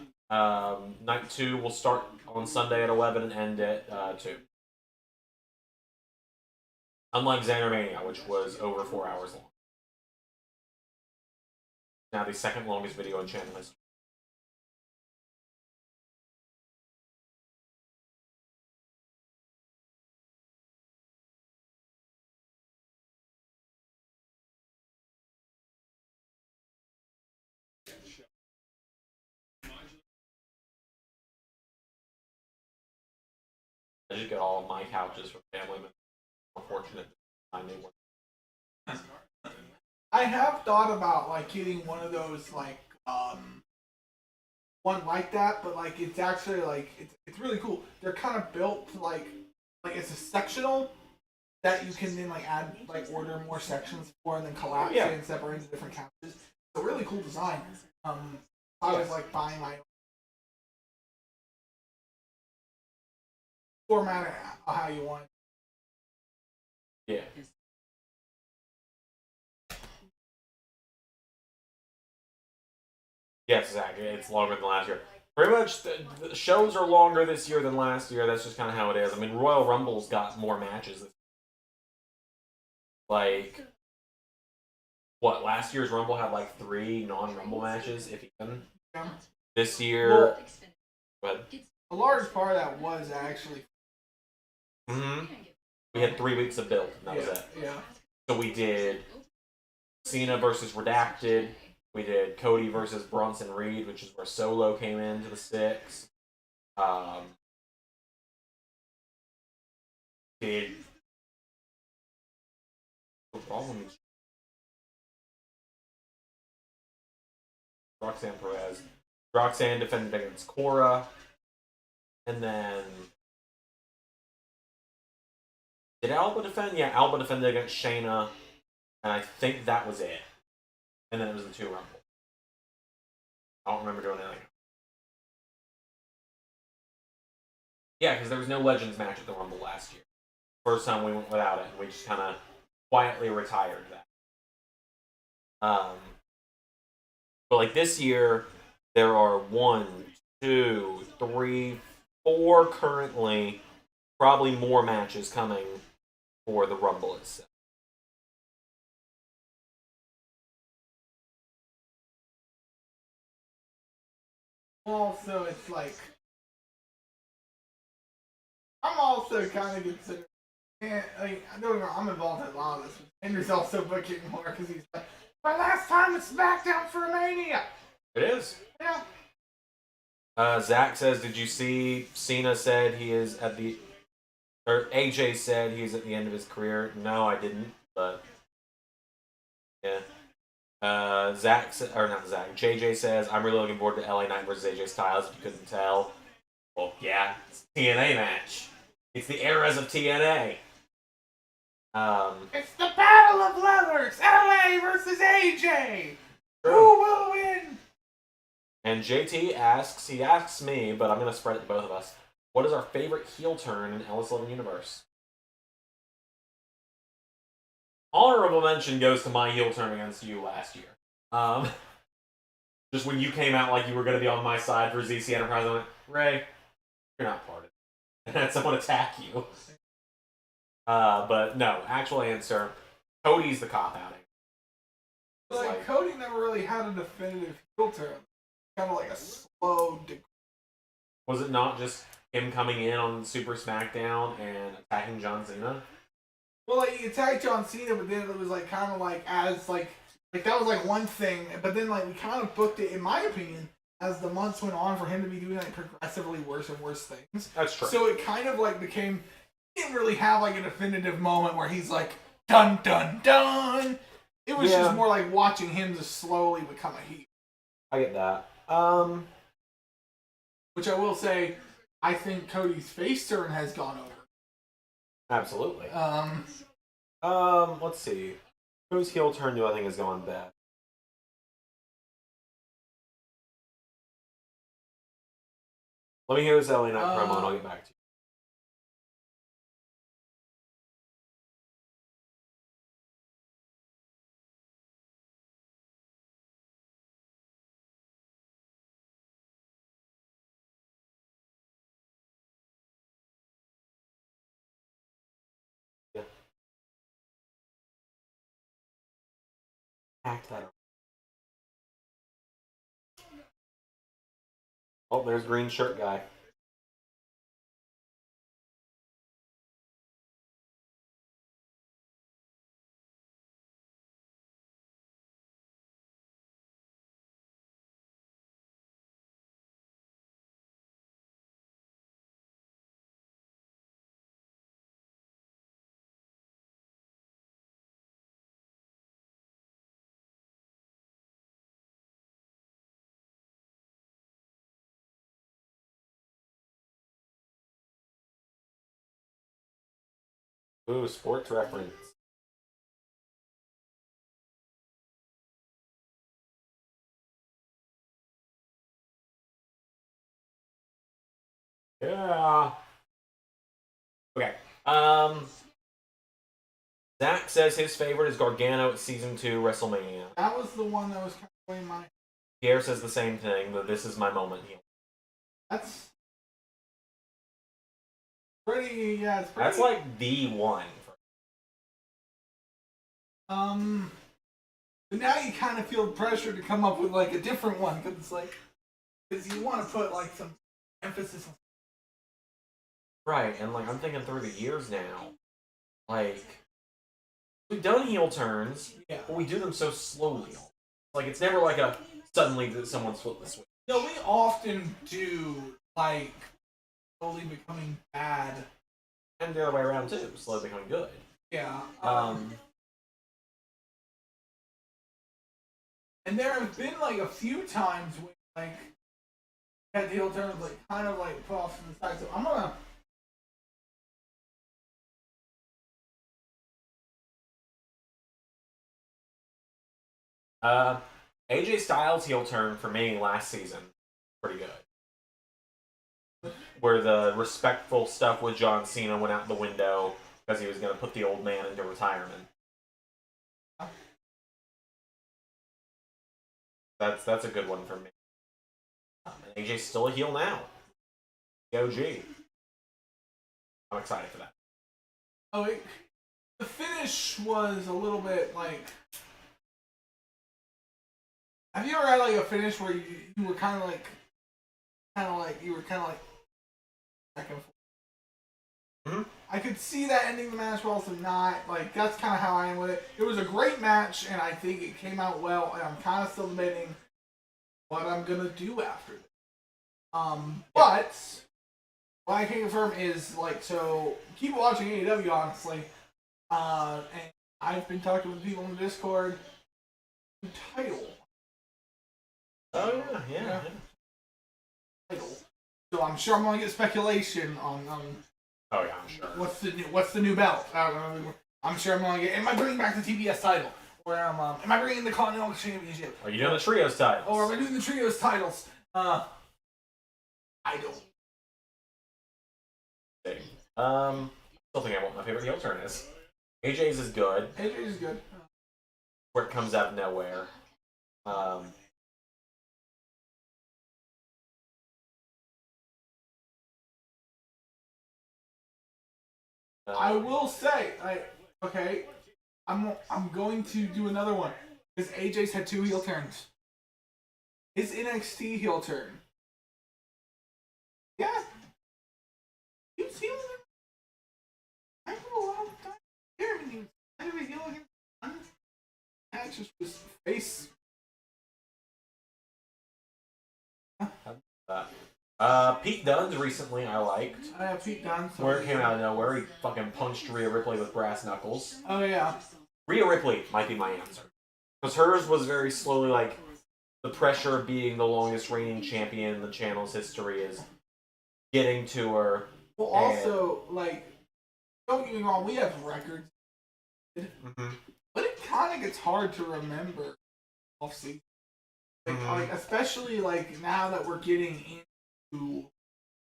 Night 2 will start on Sunday at 11 and end at 2. Unlike Zander Mania, which was over 4 hours long. Now the second longest video in channel history. I just get all of my couches from family members. Unfortunate, I knew one. I have thought about like getting one of those like one like that, but like it's actually like it's really cool. They're kind of built to like it's a sectional that you can then like add like order more sections for and then collapse it and separate into different couches. It's a really cool design. I was like buying my own format it how you want. Yeah. Yes, exactly. It's longer than last year. Pretty much, the shows are longer this year than last year. That's just kind of how it is. I mean, Royal Rumble's got more matches. Like, what, last year's Rumble had like 3 non-Rumble matches, if even. Yeah. This year... Well, a large part of that was actually... We had 3 weeks of build, and that was it. Yeah. So we did Cena versus Redacted. We did Cody versus Bronson Reed, which is where Solo came into the 6. Did the problem is Roxanne Perez. Roxanne defended against Cora, and then did Alba defend? Yeah, Alba defended against Shayna, and I think that was it. And then it was the 2 Rumble. I don't remember doing anything. Yeah, because there was no Legends match at the Rumble last year. First time we went without it, and we just kind of quietly retired that. But like this year, there are 1, 2, 3, 4 currently, probably more matches coming for the Rumble itself. Also, it's like I'm also kind of considering. I don't know. I'm involved in a lot of this. Henry's also booking more because he's like, my last time at SmackDown for Mania. It is. Yeah. Zach says, did you see Cena said he is at the... Or AJ said he's at the end of his career. No, I didn't, but... Yeah. JJ says, I'm really looking forward to LA Knight versus AJ Styles, if you couldn't tell. Well, yeah, it's a TNA match. It's the eras of TNA. It's the Battle of Lovers, LA versus AJ. True. Who will win? And JT asks me, but I'm going to spread it to both of us. What is our favorite heel turn in LS11 Universe? Honorable mention goes to my heel turn against you last year. Just when you came out like you were going to be on my side for ZC Enterprise, I went, Ray, you're not part of it. And had someone attack you. But no, actual answer, Cody's the cop outing. Like Cody never really had a definitive heel turn. Kind of like a slow Was it not just him coming in on Super SmackDown and attacking John Cena? Well, like, he attacked John Cena, but then it was like kind of like as like that was like one thing, but then like we kind of booked it, in my opinion, as the months went on for him to be doing like progressively worse and worse things. That's true. So it kind of like became, he didn't really have like a definitive moment where he's like dun dun dun. It was just more like watching him just slowly become a heel. I get that. Which I will say, I think Cody's face turn has gone over. Absolutely. Let's see. Whose heel turn do I think is going bad? Let me hear this LA Knight promo and I'll get back to you. Yeah. Act that up. Oh, there's green shirt guy. Ooh, sports reference. Yeah. Okay. Zach says his favorite is Gargano at Season 2 WrestleMania. That was the one that was kind of in my... Pierre says the same thing, but this is my moment here. That's pretty, yeah, it's pretty... That's like the one. But now you kind of feel pressure to come up with like a different one, because it's like, because you want to put like some emphasis on... Right, and like I'm thinking through the years now, like we've done heel turns, yeah, but we do them so slowly. Like it's never like a suddenly that someone's flipped the switch. No, we often do like slowly becoming bad, and the other way around too, slowly becoming good. Yeah. And there have been like a few times when like had the heel turns like kind of like put off to the side. So I'm gonna. AJ Styles heel turn for me last season, pretty good. Where the respectful stuff with John Cena went out the window because he was going to put the old man into retirement. That's a good one for me. And AJ's still a heel now. The OG. I'm excited for that. Oh, the finish was a little bit like. Have you ever had like a finish where you were kind of like back and forth? Mm-hmm. I could see that ending the match, but also not. Like that's kind of how I am with it. It was a great match, and I think it came out well. And I'm kind of still debating what I'm gonna do after this. But what I can confirm is like, so keep watching AEW honestly, and I've been talking with people in the Discord. title. Oh yeah. Title. So I'm sure I'm gonna get speculation on Oh yeah, I'm sure. what's the new belt. I'm sure I'm gonna get. Am I bringing back the TBS title? Or am I bringing the Continental Championship? Are you doing the trios titles? Or am I doing the trios titles? I don't. Still think I want my favorite heel turn is. AJ's is good. AJ's is good. Where it comes out of nowhere. I will say, I'm going to do another one because AJ's had 2 heel turns. His NXT heel turn. Yeah. He was healing. I put a lot of time there. I mean, he was healing against match just was face. Pete Dunne's recently I liked. I have Pete Dunne. Where it came out of nowhere, he fucking punched Rhea Ripley with brass knuckles. Oh yeah. Rhea Ripley might be my answer. Because hers was very slowly like the pressure of being the longest reigning champion in the channel's history is getting to her. Well, also, like, don't get me wrong, we have records. Mm-hmm. But it kind of gets hard to remember off season. Like, especially like now that we're getting into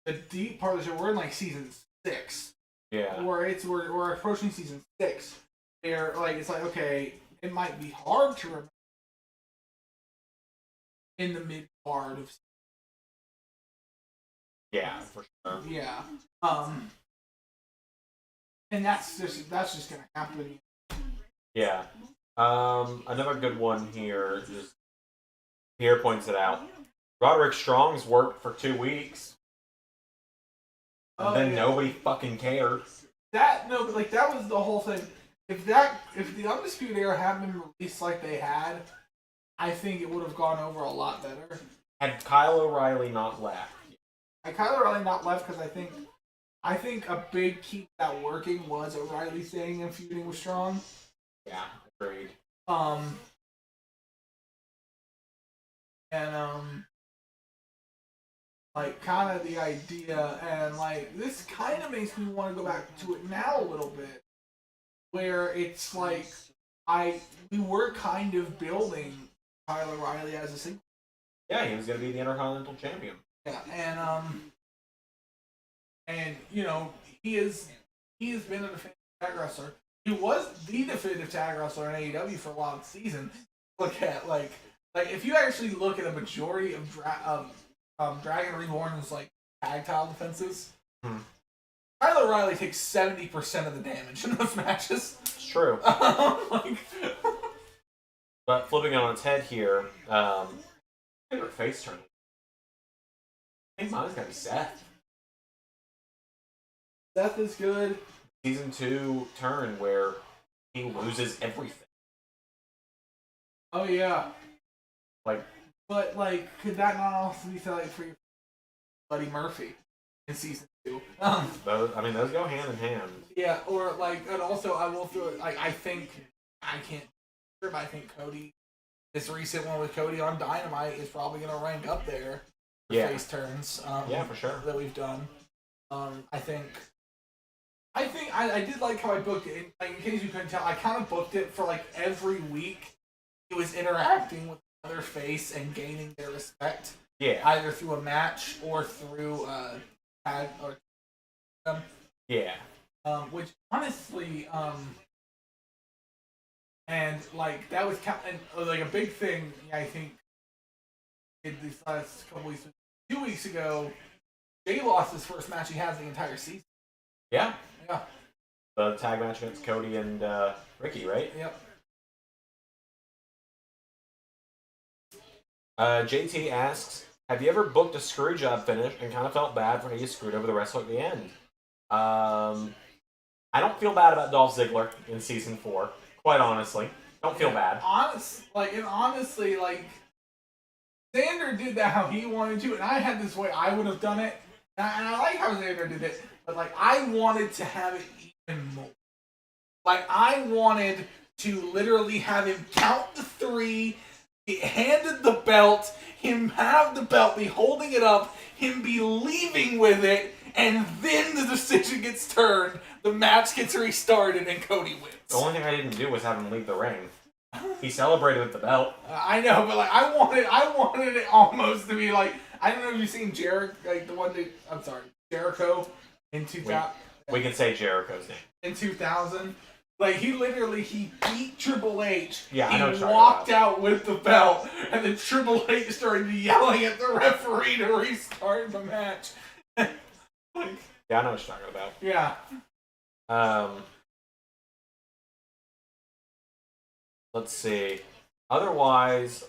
the deep part of the show, we're in like season 6. Yeah. We're approaching season 6. Where like it's like okay, it might be hard to remember in the mid part of. Yeah, for sure. Yeah. And that's just gonna happen. Yeah. Another good one here, just here points it out. Roderick Strong's worked for 2 weeks. And then nobody fucking cared. That was the whole thing. If the Undisputed Era hadn't been released like they had, I think it would have gone over a lot better. Had Kyle O'Reilly not left. Had Kyle O'Reilly not left because I think a big key to that working was O'Reilly staying and feuding with Strong. Yeah, agreed. Like kind of the idea, and like this kind of makes me want to go back to it now a little bit, where it's like we were kind of building Kyle O'Reilly as a single. Yeah, he was gonna be the Intercontinental Champion. Yeah, and you know he has been a definitive tag wrestler. He was the definitive tag wrestler in AEW for a lot of the season. Look at like if you actually look at a majority of Dragon Reborn's like tag title defenses, Kyle O'Reilly takes 70% of the damage in those matches. It's true. But flipping it on its head here, favorite face turn. I think mine's gotta be Seth. Seth is good. Season 2 turn where he loses everything. Oh yeah. But could that not also be said like for your Buddy Murphy in season 2? Those go hand in hand. Yeah, or and also I will throw it. I think I can't. But I think Cody, this recent one with Cody on Dynamite is probably going to rank up there. For face turns. Yeah, for sure. That we've done. I think I did like how I booked it. In case you couldn't tell, I kind of booked it for every week. He was interacting with another face and gaining their respect. Yeah. Either through a match or through tag or yeah. Which honestly, and that was a big thing. I think in these last couple weeks, 2 weeks ago, Jay lost his first match he has the entire season. Yeah. Yeah. The tag match against Cody and Ricky, right? Yep. JT asks, have you ever booked a screw job finish and kind of felt bad for how you screwed over the wrestler at the end? I don't feel bad about Dolph Ziggler in season 4, quite honestly. Don't feel bad. Honestly, Zander did that how he wanted to, and I had this way I would have done it. And I like how Zander did it, but I wanted to have it even more. I wanted to literally have him count the 3, get handed the belt, him have the belt, be holding it up, him be leaving with it, and then the decision gets turned, the match gets restarted, and Cody wins. The only thing I didn't do was have him leave the ring. He celebrated with the belt. I know, but like I wanted it almost to be like, I don't know if you've seen Jericho, like the one that, I'm sorry, Jericho in 2000. We can say Jericho's name. In 2000. Like, he beat Triple H. Yeah, I know what he you're walked talking about. out with the belt, and then Triple H started yelling at the referee to restart the match. Like, Yeah, I know what you're talking about. yeah. Let's see. Otherwise,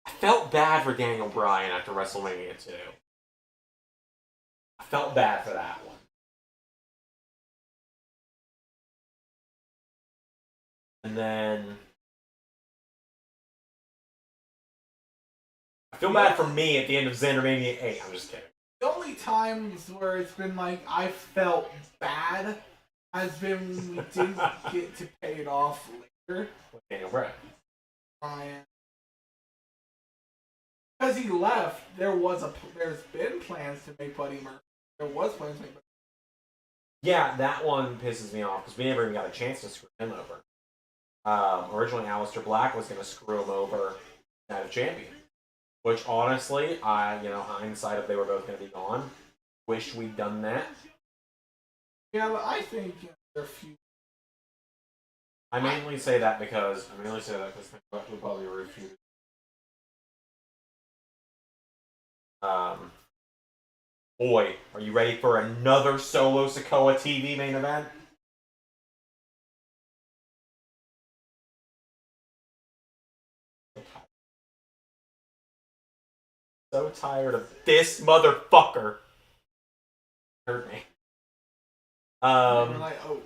I felt bad for Daniel Bryan after WrestleMania 2. I felt bad for that one. And then I feel bad for me at the end of Zandermania 8. I'm just kidding. The only times where it's been like I felt bad has been when we didn't get to pay it off later. With Daniel Bryan. Bryan. Because he left, there's been plans to make Buddy Murphy. There was plans to make Buddy Yeah, that one pisses me off because we never even got a chance to screw him over. Originally, Aleister Black was going to screw him over as champion. Which, honestly, hindsight if they were both going to be gone, wish we'd done that. Yeah, but I think they're few. I mainly say that because we probably refuted. Boy, are you ready for another Solo Sikoa TV main event? So tired of this motherfucker. Hurt me. We're like, oh.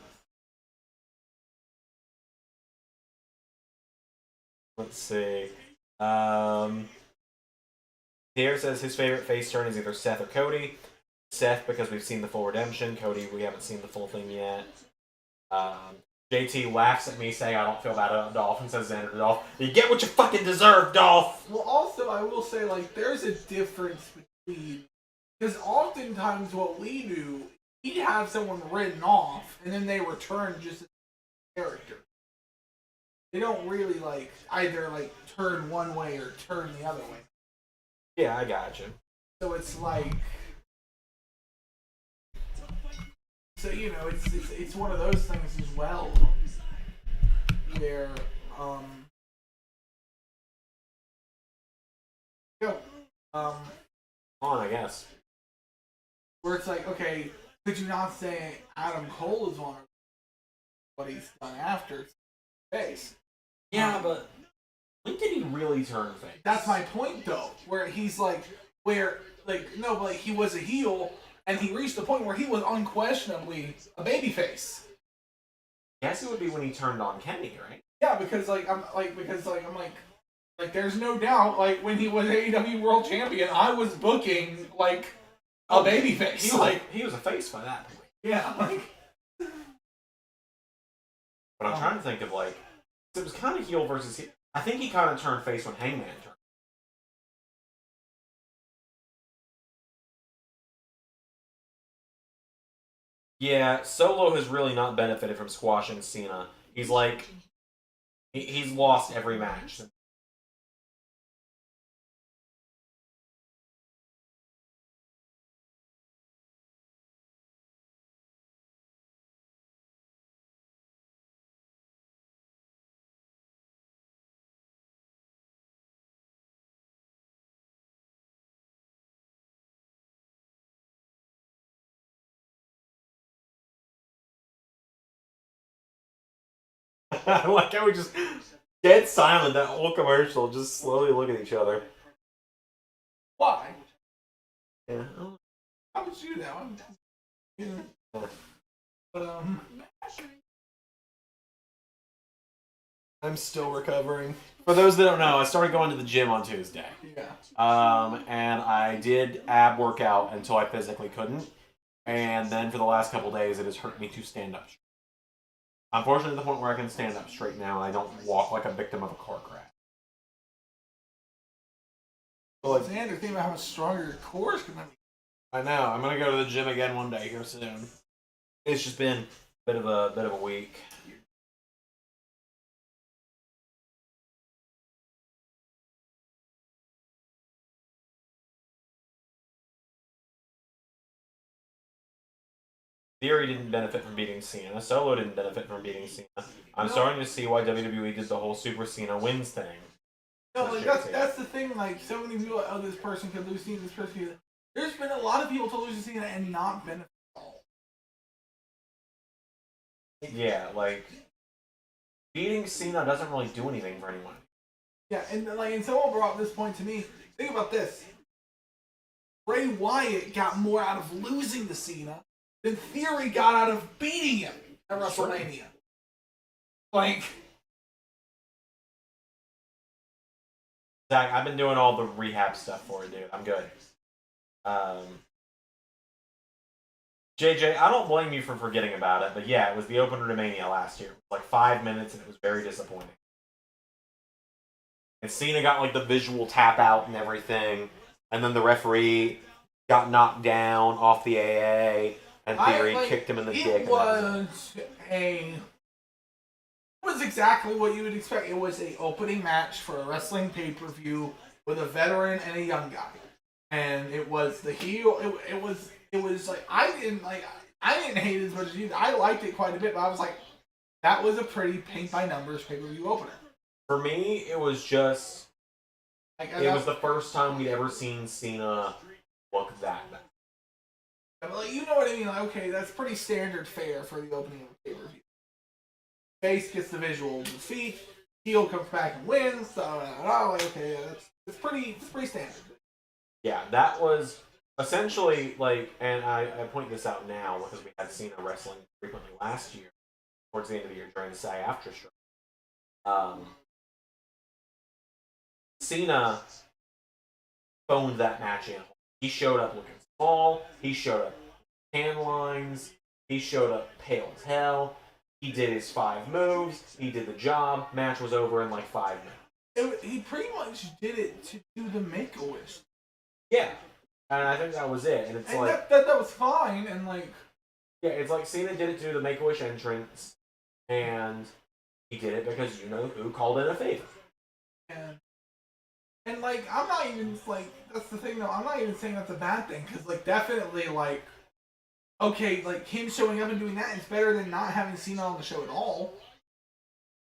Let's see. Pierre says his favorite face turn is either Seth or Cody. Seth because we've seen the full redemption. Cody, we haven't seen the full thing yet. JT laughs at me saying I don't feel bad about Dolph and says Xander to Dolph. You get what you fucking deserve, Dolph! Well, also, I will say, like, there's a difference between... Because oftentimes what we do, we have someone written off, and then they return just as a character. They don't really, like, either, like, turn one way or turn the other way. Yeah, I got you. So it's like... So, it's one of those things as well, where, On, I guess. where it's like, okay, could you not say Adam Cole is one of what he's done after face? Yeah, but when did he really turn face? That's my point, though, where he's like, he was a heel, and he reached the point where he was unquestionably a babyface. Guess it would be when he turned on Kenny, right? Yeah, because there's no doubt, like, when he was AEW World Champion, I was booking, like, a babyface. He was a face by that point. Yeah, like... But I'm trying to think of, like... It was kind of heel versus heel. I think he kind of turned face when Hangman turned. Yeah, Solo has really not benefited from squashing Cena. He's like... He's lost every match. Like how we just dead silent that whole commercial, just slowly look at each other. Why? Yeah. How would you do that one? Yeah. But, I'm still recovering. For those that don't know, I started going to the gym on Tuesday. Yeah. And I did ab workout until I physically couldn't. And then for the last couple days, it has hurt me to stand up. Unfortunately, to the point where I can stand up straight now, I don't walk like a victim of a car crash. Well, Zander, think about how much stronger your core is going to be. I know. I'm gonna go to the gym again one day here soon. It's just been a bit of a week. Theory didn't benefit from beating Cena. Solo didn't benefit from beating Cena. I'm starting to see why WWE did the whole Super Cena wins thing. No, like that's the thing. Like so many people, oh, this person could lose Cena, this person could. There's been a lot of people to lose to Cena and not benefit at all. Yeah, like beating Cena doesn't really do anything for anyone. Yeah, and someone brought up this point to me. Think about this. Bray Wyatt got more out of losing to Cena than Theory got out of beating him at WrestleMania. Like, Zach, I've been doing all the rehab stuff for it, dude. I'm good. JJ, I don't blame you for forgetting about it, but yeah, it was the opener to Mania last year. It was like 5 minutes, and it was very disappointing. And Cena got like the visual tap out and everything, and then the referee got knocked down off the AA, and Theory kicked him in the dick. It was exactly what you would expect. It was a opening match for a wrestling pay-per-view with a veteran and a young guy, and it was the heel. It was like I didn't hate it as much as you. I liked it quite a bit, but I was like, that was a pretty paint by numbers pay-per-view opener. For me, it was just it was the first time we'd ever seen Cena look that bad. But like, you know what I mean? Like, okay, that's pretty standard fare for the opening of a pay-per-view. Face gets the visual defeat, heel comes back and wins. Like, okay, it's pretty standard. Yeah, that was essentially like, and I point this out now because we had Cena wrestling frequently last year, towards the end of the year during the SAG-AFTRA show. Cena phoned that match in. He showed up looking small. He showed up tan lines. He showed up pale as hell. He did his 5 moves. He did the job. Match was over in like 5 minutes. He pretty much did it to do the Make-A-Wish. Yeah, and I think that was it. And it's and like that was fine. And like, yeah, it's like Cena did it to do the Make-A-Wish entrance, and he did it because you know who called in a favor. And like, I'm not even like, that's the thing though. I'm not even saying that's a bad thing because like, definitely like. Okay, like him showing up and doing that is better than not having Cena on the show at all.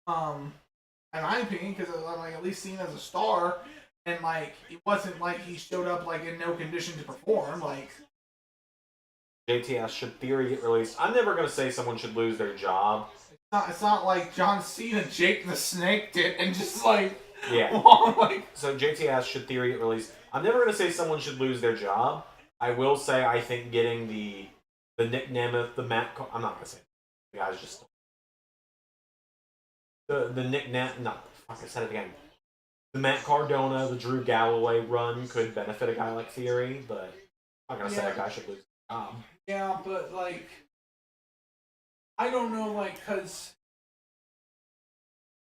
In my opinion, because like at least Cena as a star, and like it wasn't like he showed up like in no condition to perform. Like JTS, should Theory get released? I'm never gonna say someone should lose their job. It's not like John Cena, Jake the Snake did, and just like yeah. like So JTS, should Theory get released? I'm never gonna say someone should lose their job. I will say I think getting the Nick Nemeth, the Matt. I'm not gonna say it. The guy's just the Nick Nemeth. No, fuck, I said it again. The Matt Cardona, the Drew Galloway run could benefit a guy like Theory, but I'm not gonna say that guy should lose his job. Yeah, but like, I don't know, like, cause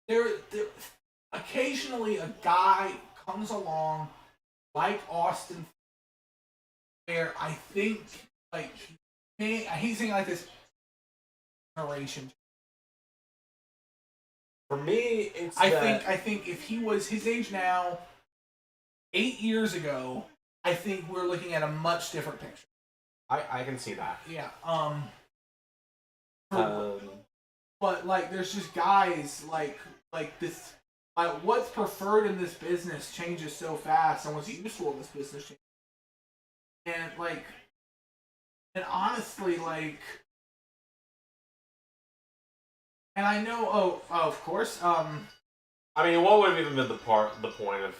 there occasionally a guy comes along like Austin, where I think like. He's saying like this generation. For me, it's I think if he was his age now, 8 years ago, I think we're looking at a much different picture. I can see that. Yeah. But like, there's just guys like this. Like, what's preferred in this business changes so fast, and what's useful in this business changes. And like. And honestly, like, and I know, oh, of course, I mean, what would have even been the point of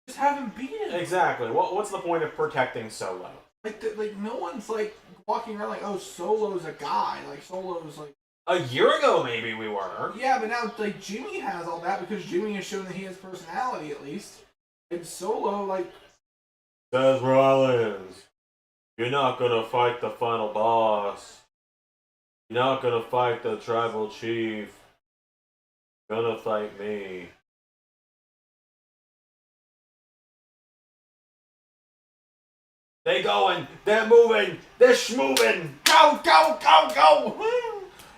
just having beat him? Exactly. What's the point of protecting Solo? Like no one's like walking around like, oh, Solo's a guy. Like Solo's like. A year ago, maybe we were. Yeah, but now like Jimmy has all that because Jimmy has shown that he has personality at least, and Solo like. Seth Rollins. You're not gonna fight the final boss. You're not gonna fight the tribal chief. You're gonna fight me. They going, they're moving, they're schmoving. Go, go, go, go!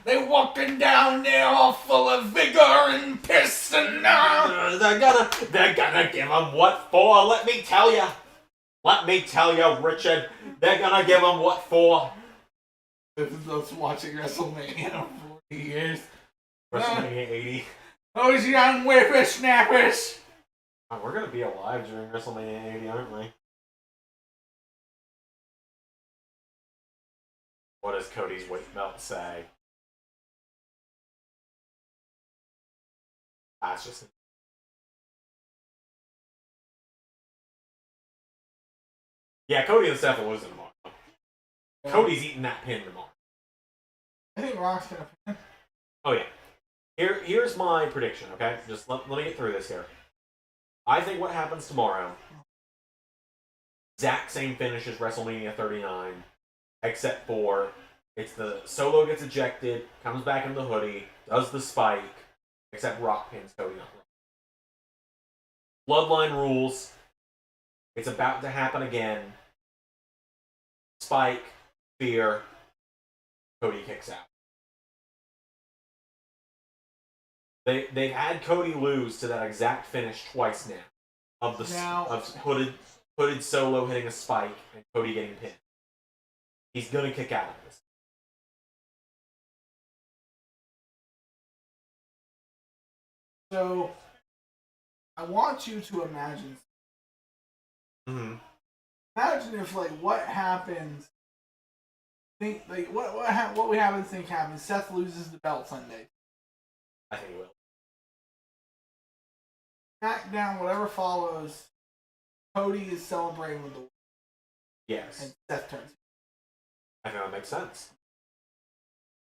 They walking down there all full of vigor and piss and They're gonna give him what for, let me tell ya. Let me tell you, Richard, they're gonna give him what for. This is us watching WrestleMania 40 years. WrestleMania 80. Those young whippersnappers! Oh, we're gonna be alive during WrestleMania 80, aren't we? What does Cody's weight belt say? That's just... Yeah, Cody and Seth are losing tomorrow. Yeah. Cody's eating that pin tomorrow. I think Rock's gonna pin. Oh yeah. Here's my prediction, okay? Just let me get through this here. I think what happens tomorrow, exact same finish as WrestleMania 39, except for it's the Solo gets ejected, comes back in the hoodie, does the spike, except Rock pins Cody not wrong. Bloodline rules. It's about to happen again. Spike, Fear, Cody kicks out. They've had Cody lose to that exact finish twice now. Of hooded Solo hitting a spike and Cody getting pinned. He's gonna kick out of this. So I want you to imagine. Mm-hmm. Imagine if what happens. Think what we happen to think happens. Seth loses the belt Sunday. I think he will. SmackDown, whatever follows, Cody is celebrating with the win. Yes. And Seth turns. I think that makes sense.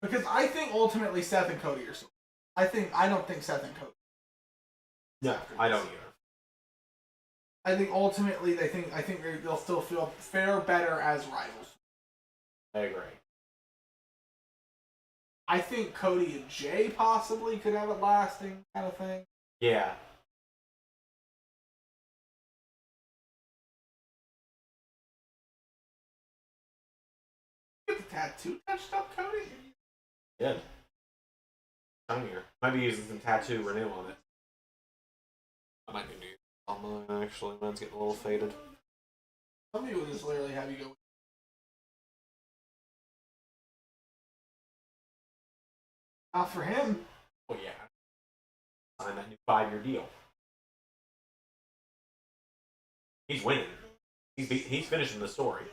Because I think ultimately Seth and Cody are so. I don't think Seth and Cody. No, I don't either. I think ultimately they'll still fare better as rivals. I agree. I think Cody and Jay possibly could have a lasting kind of thing. Yeah. Get the tattoo touched up, Cody? Yeah. Tinier. Might be using some tattoo renew on it. I might be new. Actually, mine's getting a little faded. Some people just literally have you go. Not for him. Oh yeah. Sign that new 5-year deal. He's winning. He's finishing the story.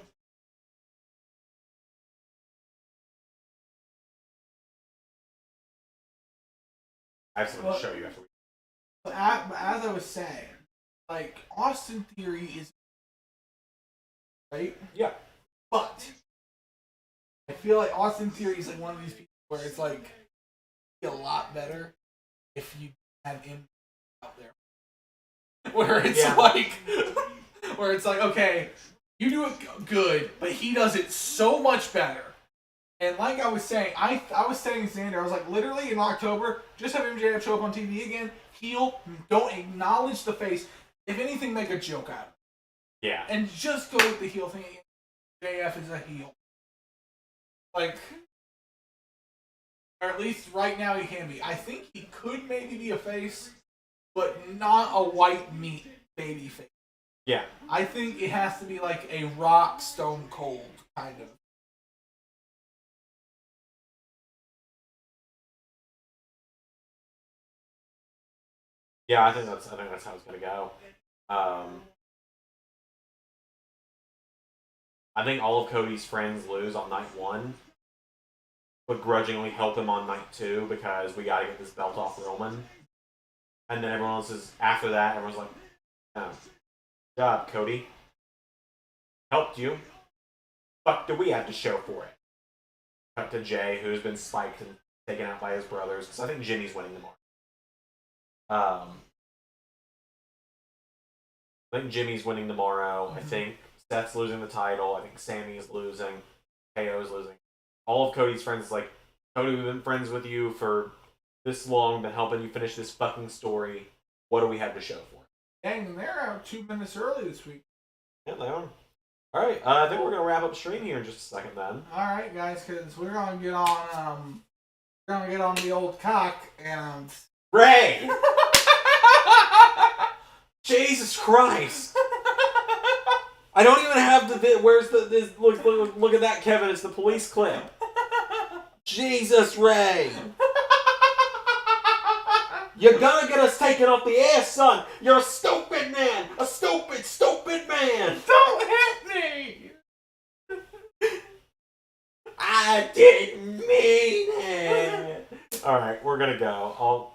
I have something to show you after we. But as I was saying, Austin Theory is right. Yeah. But I feel like Austin Theory is one of these people where it's a lot better if you had him out there. Where it's where it's okay, you do it good, but he does it so much better. And like I was saying, I was saying to Zander, I was literally in October, just have MJF show up on TV again, heel, don't acknowledge the face. If anything, make a joke out of it. Yeah. And just go with the heel thing. MJF is a heel. Or at least right now he can be. I think he could maybe be a face, but not a white meat baby face. Yeah. I think it has to be a Rock Stone Cold kind of. Yeah, I think that's how it's gonna go. I think all of Cody's friends lose on night 1, begrudgingly help him on night 2 because we gotta get this belt off Roman. And then everyone else is after that. Everyone's like, "No, good job, Cody. Helped you. Fuck, do we have to show for it?" Cut to Jay, who's been spiked and taken out by his brothers because I think Jimmy's winning tomorrow. I think Jimmy's winning tomorrow. I think Seth's losing the title. I think Sammy is losing. KO is losing. All of Cody's friends is Cody, we've been friends with you for this long, been helping you finish this fucking story. What do we have to show for it? Dang, they're out 2 minutes early this week. Yeah, they are. Alright, I think we're going to wrap up stream here in just a second then. Alright, guys, because we're going to get on, the old cock, and... Ray! Jesus Christ! I don't even have the... Where's the... Look at that, Kevin. It's the police clip. Jesus, Ray! You're gonna get us taken off the air, son! You're a stupid man! A stupid, stupid man! Don't hit me! I didn't mean it! Alright, we're gonna go.